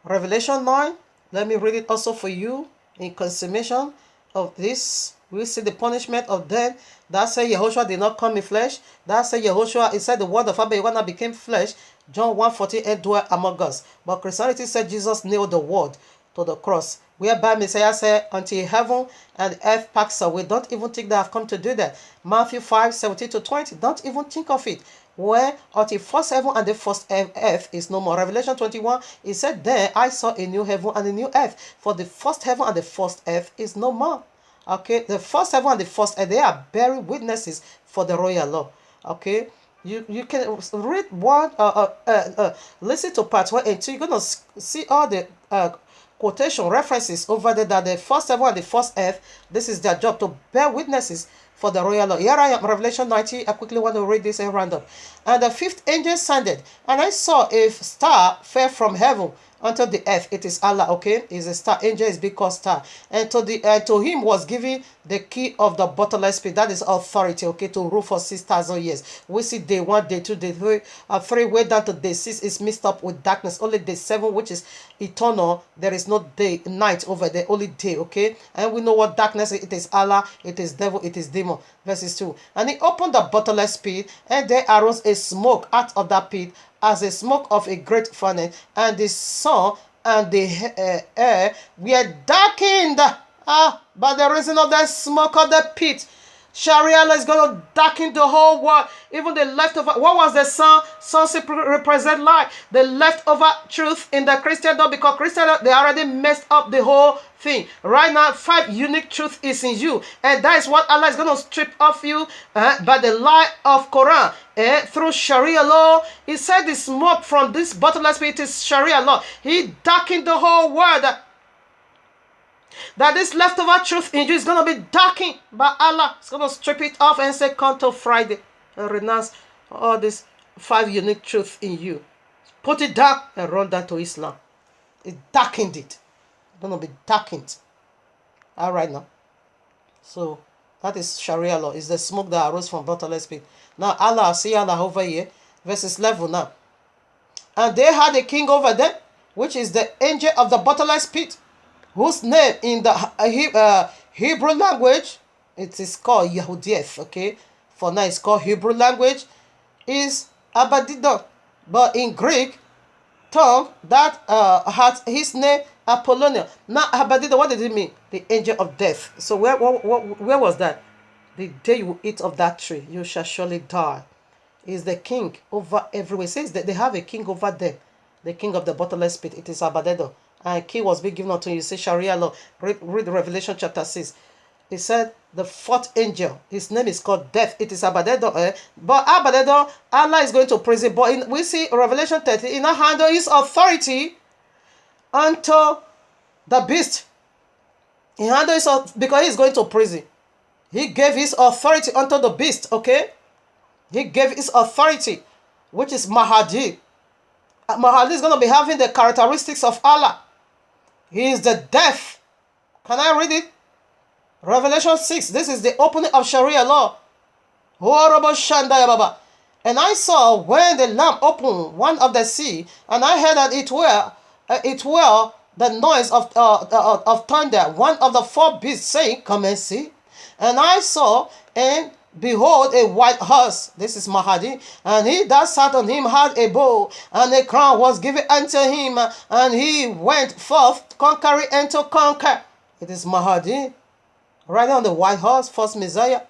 Revelation 9. Let me read it also for you in consummation of this. We see the punishment of them. That said, Yahushua did not come in flesh. That said, Yahushua, he said the word of Abba Yehoah became flesh. John 1:48 and dwelt among us. But Christianity said Jesus nailed the word to the cross, whereby Messiah said, until heaven and earth pass away. Don't even think that I've come to do that. Matthew 5:17-20. Don't even think of it. Where until first heaven and the first earth is no more. Revelation 21, he said, then I saw a new heaven and a new earth. For the first heaven and the first earth is no more. Okay, the first heaven and the first earth, they are bearing witnesses for the royal law. Okay, you can read one, listen to part 1 and 2. You're going to see all the quotation references over there that the first heaven and the first earth, this is their job, to bear witnesses for the royal law. Here I am, Revelation 19. I quickly want to read this and random. And the 5th angel sounded, and I saw a star fell from heaven unto the earth. It is Allah, okay? Is a star. Angel is because star. And to him was given the key of the bottomless pit. That is authority, okay, to rule for 6,000 years. We see day 1, day 2, day 3, 3 way down to day 6 is mixed up with darkness. Only day 7, which is eternal, there is no day, night over there, only day, okay? And we know what darkness is. It is Allah, it is devil, it is demon. Verses 2. And he opened the bottomless pit, and there arose a smoke out of that pit, as a smoke of a great furnace, and the sun and the air were darkened by the reason of the smoke of the pit. Sharia is going to darken the whole world. Even the leftover. What was the sun? Sun represent light. The leftover truth in the Christendom, because Christendom, they already messed up the whole thing. Right now, 5 unique truth is in you. And that is what Allah is going to strip off you by the light of Quran. Through Sharia law. He said the smoke from this bottomless pit is Sharia law. He darkened the whole world. That this leftover truth in you is going to be darkened by Allah. It's going to strip it off and say, come to Friday and renounce all this 5 unique truths in you. Put it down and run down to Islam. It darkened it. Don't know, be darkened. All right now. So that is Sharia law. It's the smoke that arose from bottomless pit. Now Allah, see Allah over here, verses 11 now. And they had a king over them, which is the angel of the bottomless pit, whose name in the Hebrew language, it is called YAHUAH'S, okay? For now it's called Hebrew language, is Abaddon. But in Greek tongue, that had his name Apollonia. Now Abaddon, what did it mean? The angel of death. So where was that? The day you eat of that tree, you shall surely die. Is the king over everywhere. It says that they have a king over them, the king of the bottomless pit. It is Abaddon. And a key was being given unto you. You say Sharia law. Read Revelation chapter 6. It said the 4th angel, his name is called death. It is Abaddon. But Abaddon, Allah is going to prison. But we see Revelation 30, he now handle his authority unto the beast. He handled his, because he's going to prison. He gave his authority unto the beast, okay? He gave his authority, which is Mahdi. Mahdi is going to be having the characteristics of Allah. He is the death. Can I read it? Revelation 6. This is the opening of Sharia law. And I saw when the Lamb opened one of the sea, and I heard that it were the noise of thunder, one of the 4 beasts saying, come and see. And I saw, and behold, a white horse. This is Mahdi. And he that sat on him had a bow, and a crown was given unto him, and he went forth conquering and to conquer. It is Mahdi, riding on the white horse, first Messiah.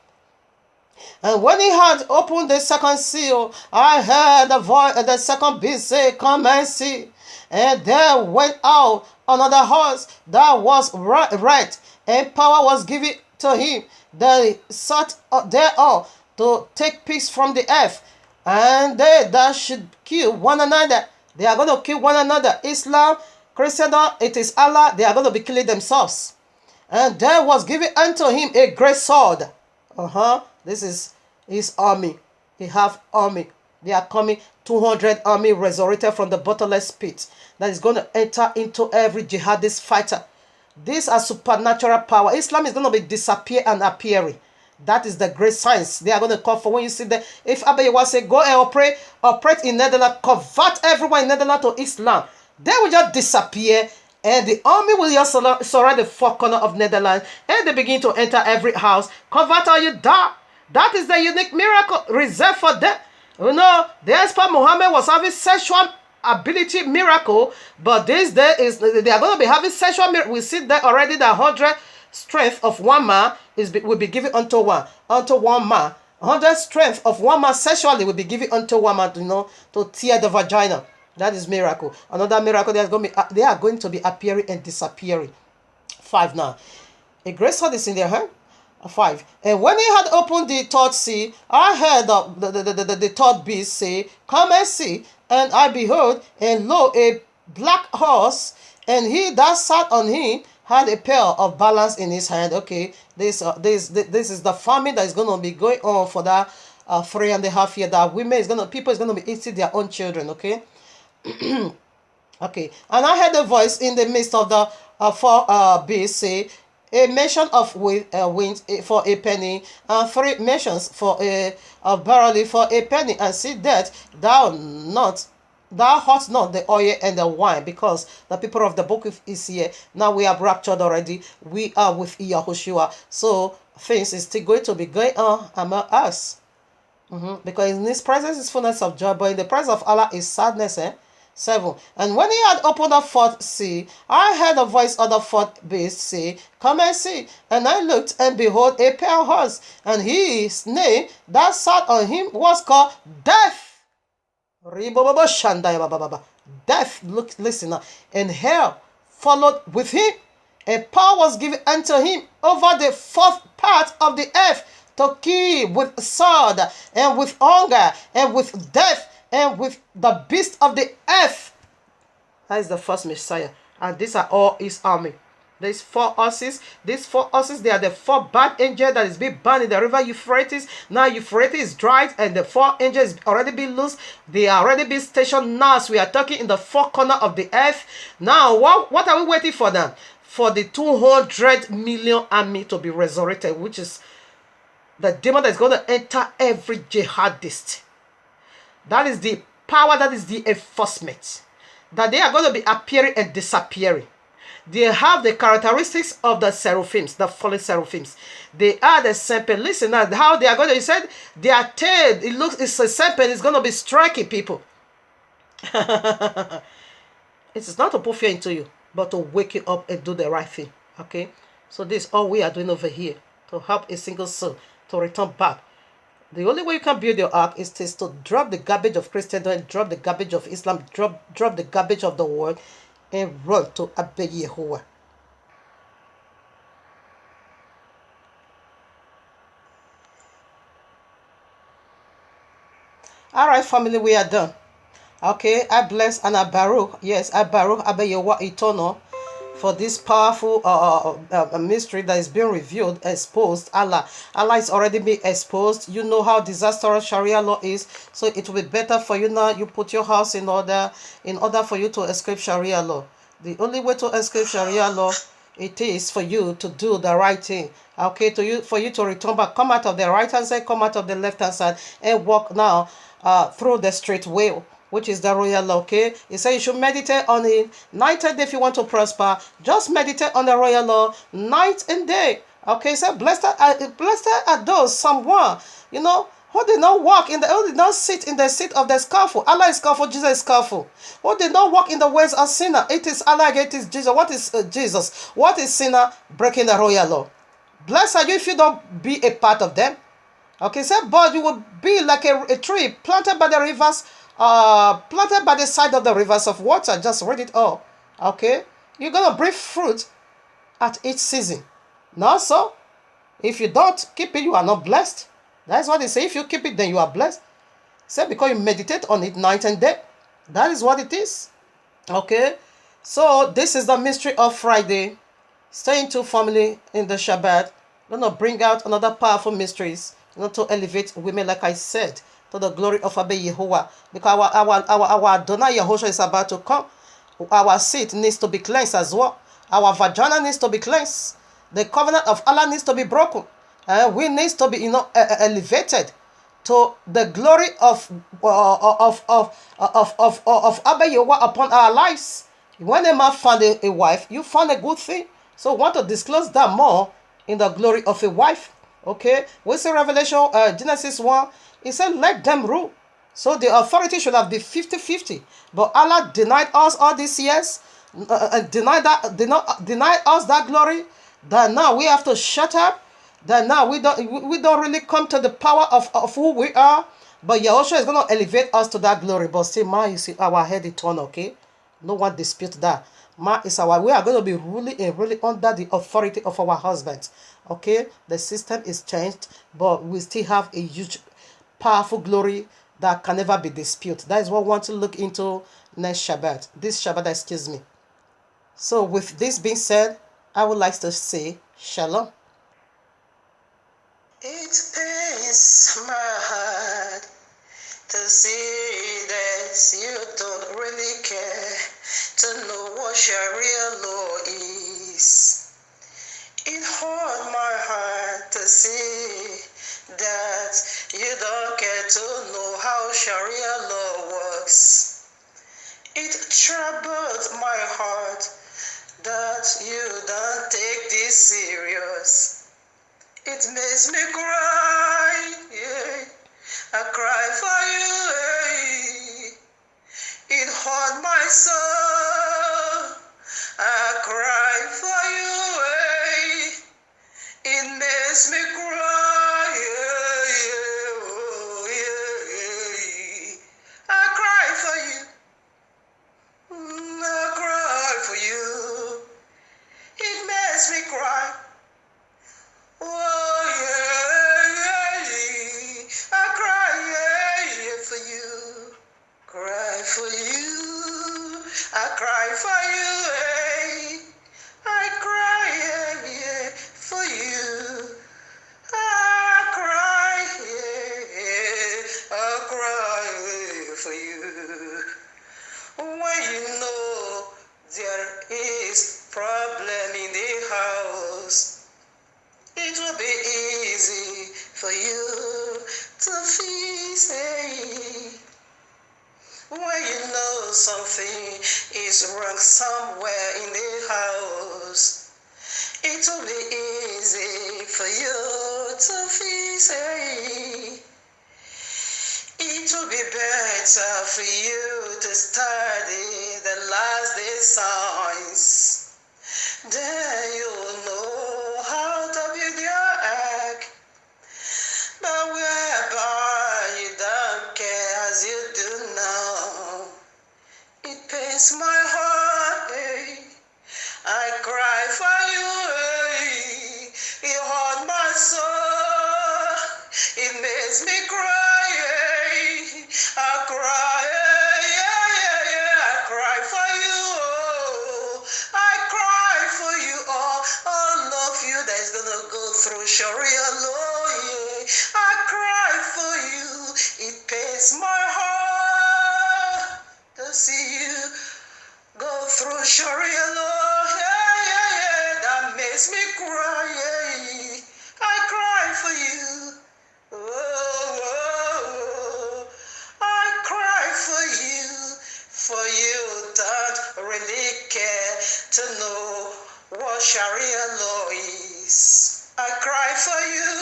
And when he had opened the 2nd seal, I heard the voice of the 2nd beast say, come and see. And there went out another horse that was red, and power was given to him. They sat thereon to take peace from the earth, and they that should kill one another. They are going to kill one another. Islam, Christendom, it is Allah. They are going to be killing themselves. And there was given unto him a great sword. This is his army. He have army. They are coming, 200 army resurrected from the bottomless pit that is going to enter into every jihadist fighter. These are supernatural power. Islam is going to be disappear and appearing. That is the great science they are going to come for. When you see that, if Abayewa say, go and operate in Netherlands, convert everyone in Netherlands to Islam, they will just disappear, and the army will just surround the 4 corners of Netherlands, and they begin to enter every house. Convert or you die. That is the unique miracle reserved for them. You know, the expert Muhammad was having sexual ability miracle, but this day is they are going to be having sexual miracle. We see that already. The 100 strength of one man will be given unto one man. 100 strength of one man sexually will be given unto one man, to tear the vagina. That is miracle. Another miracle, they are going to be appearing and disappearing. 5 now. A great sword is in their hand. 5. And when he had opened the 3rd seal, I heard the 3rd beast say, come and see. And I behold, and lo, a black horse, and he that sat on him had a pair of balance in his hand. Okay, this is the famine that is going to be going on for that 3.5 years. That people is going to be eating their own children. Okay. Okay, and I heard a voice in the midst of the 4 beasts say, a measure of wind for a penny, and 3 measures for of barley for a penny, and see that thou hot not the oil and the wine, because the people of the book is here. Now we are raptured already. We are with Yahushua. So things is still going to be going on among us. Because in his presence is fullness of joy, but in the presence of Allah is sadness. 7. And when he had opened the 4th seal, I heard a voice of the 4th beast say, come and see. And I looked, and behold, a pale horse, and his name that sat on him was called Death. Death, look, listen now. And hell followed with him, and power was given unto him over the 4th part of the earth, to kill with sword, and with hunger, and with death, and with the beast of the earth. That is the first Messiah. And these are all his army. There's 4 horses. These 4 horses, they are the 4 bad angels that is being burned in the river Euphrates. Now Euphrates is dried and the 4 angels already been loose. They are already been stationed now. So we are talking in the 4 corner of the earth. Now, what are we waiting for now? For the 200 million army to be resurrected, which is the demon that is going to enter every jihadist. That is the power, that is the enforcement. That they are going to be appearing and disappearing. They have the characteristics of the seraphims, the fallen seraphims. They are the serpent. Listen now, how they are going to, he said, their tail, it's a serpent, it's going to be striking people. It is not to put fear into you, but to wake you up and do the right thing. Okay? So this is all we are doing over here, to help a single soul to return back. The only way you can build your ark is to drop the garbage of Christendom, drop the garbage of Islam, drop the garbage of the world, and run to obey Yahuwah. All right, family, we are done. Okay, I bless and I baruch. Yes, I baruch obey Yahuwah eternal for this powerful mystery that is being revealed, exposed. Allah is already being exposed. You know how disastrous Sharia law is, so it will be better for you now. You put your house in order for you to escape Sharia law. The only way to escape Sharia law, it is for you to do the right thing. Okay, for you to return back, come out of the right hand side, come out of the left hand side, and walk now through the straight way, which is the royal law. Okay, he said you should meditate on it night and day if you want to prosper. Just meditate on the royal law night and day. Okay, so blessed are those, someone, who did not walk who did not sit in the seat of the scaffold. Allah is scaffold, Jesus is scaffold. Who did not walk in the ways of sinner. It is Allah, it is Jesus. What is Jesus? What is sinner? Breaking the royal law. Blessed are you if you don't be a part of them. Okay, so but you will be like a tree planted by the rivers, planted by the side of the rivers of water. Just read it all. Okay, you're gonna bring fruit at each season. Not so. If you don't keep it, you are not blessed. That's what they say. If you keep it, then you are blessed. Say because you meditate on it night and day. That is what it is. Okay. So this is the mystery of Friday. Stay tuned, family, in the Shabbat. I'm gonna bring out another powerful mysteries, to elevate women, like I said, to the glory of Abba Yehovah. Because our Adonai Yahushua is about to come. Our seed needs to be cleansed as well. Our vagina needs to be cleansed. The covenant of Allah needs to be broken. We need to be, elevated to the glory of Abba Yehovah upon our lives. When a man found a wife, you found a good thing. So want to disclose that more in the glory of a wife. Okay, we see Revelation, Genesis 1, it said, let them rule. So the authority should have been 50-50. But Allah denied us all these years, denied us that glory, that now we have to shut up, that now we don't really come to the power of who we are. But Yahushua is going to elevate us to that glory. But still, man, you see, our head is torn, okay? No one dispute that. Man is we are going to be really under the authority of our husbands. Okay, the system is changed, but we still have a huge, powerful glory that can never be disputed. That is what we want to look into next Shabbat. This Shabbat, excuse me. So with this being said, I would like to say Shalom. It pains my heart to see that you don't really care to know what Sharia law is. It hurt my heart to see that you don't care to know how Sharia law works. It troubles my heart that you don't take this serious. It makes me cry, yeah. I cry for you, yeah. It hurt my soul. I cry for you, yeah. It makes me cry, yeah, yeah, oh, yeah, yeah. I cry for you. I cry for you. It makes me cry. Oh, yeah, yeah, yeah. I cry, yeah, yeah, for you. Cry for you. I cry for you, hey. something is wrong somewhere in the house, it will be easy for you to fix it. It will be better for you to study the last day signs. Then you'll know how to build your egg. But whereby you don't care as you do now, it pains my heart, I cry for you, you haunt my soul, it makes me cry, I cry, I cry for you, I cry for you, all of you that's gonna go through Sharia law, I cry for you, it pains my heart to see you go through Sharia law, that makes me cry, I cry for you, I cry for you don't really care to know what Sharia law is. I cry for you,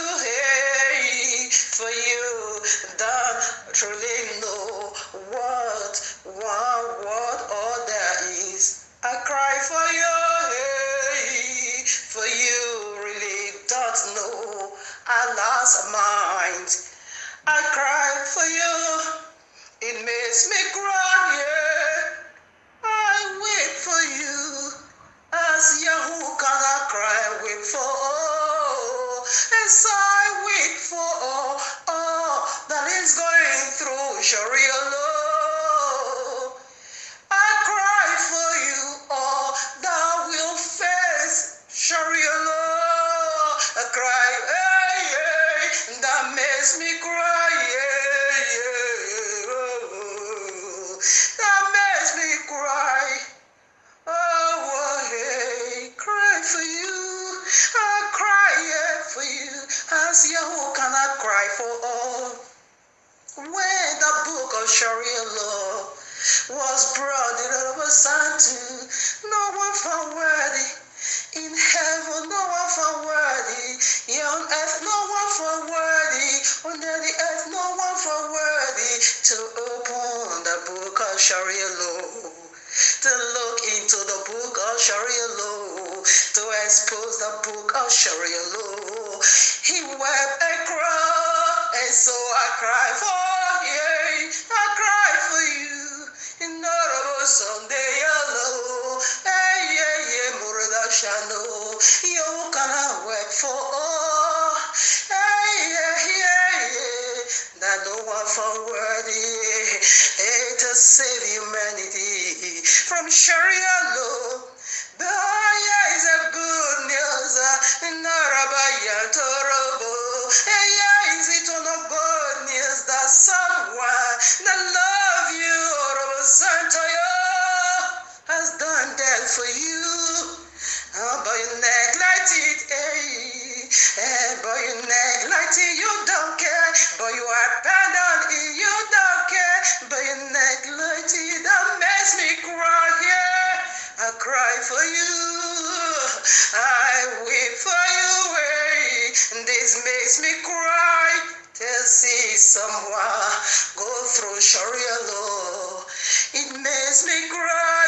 for you don't truly know what one word order is. I cry for you really don't know Allah's mind. I cry for you, it makes me cry, I wait for you, as Yahu cannot cry, wait for all, as I wait for all that is going through Sharia law. I cry for you, all that will face Sharia law. I cry, that makes me cry, that makes me cry. Oh, hey, cry for you, I cry for you, as Yahoo cannot cry for all. When the book of Sharia law was brought in over to no one found worthy. In heaven, no one found worthy. Here on earth, no one found worthy. Under the earth, no one found worthy to open the book of Sharia law, to look into the book of Sharia law, to expose the book of Sharia law. He wept and cried, and so I cry for you, I cry for you. In the Sunday yellow, Murada Shano, you cannot weep for all, that no one found worthy to save humanity from Sharia law. But is a good news in Arabia Torobo. Is it on a good news that someone that love you or Santoyo has done that for you? But you neglect it, but you neglect it, you don't care. But you abandon it, you don't care. But you neglect it, that makes me cry, I cry for you, I weep for you, this makes me cry to see someone go through Sharia law. It makes me cry,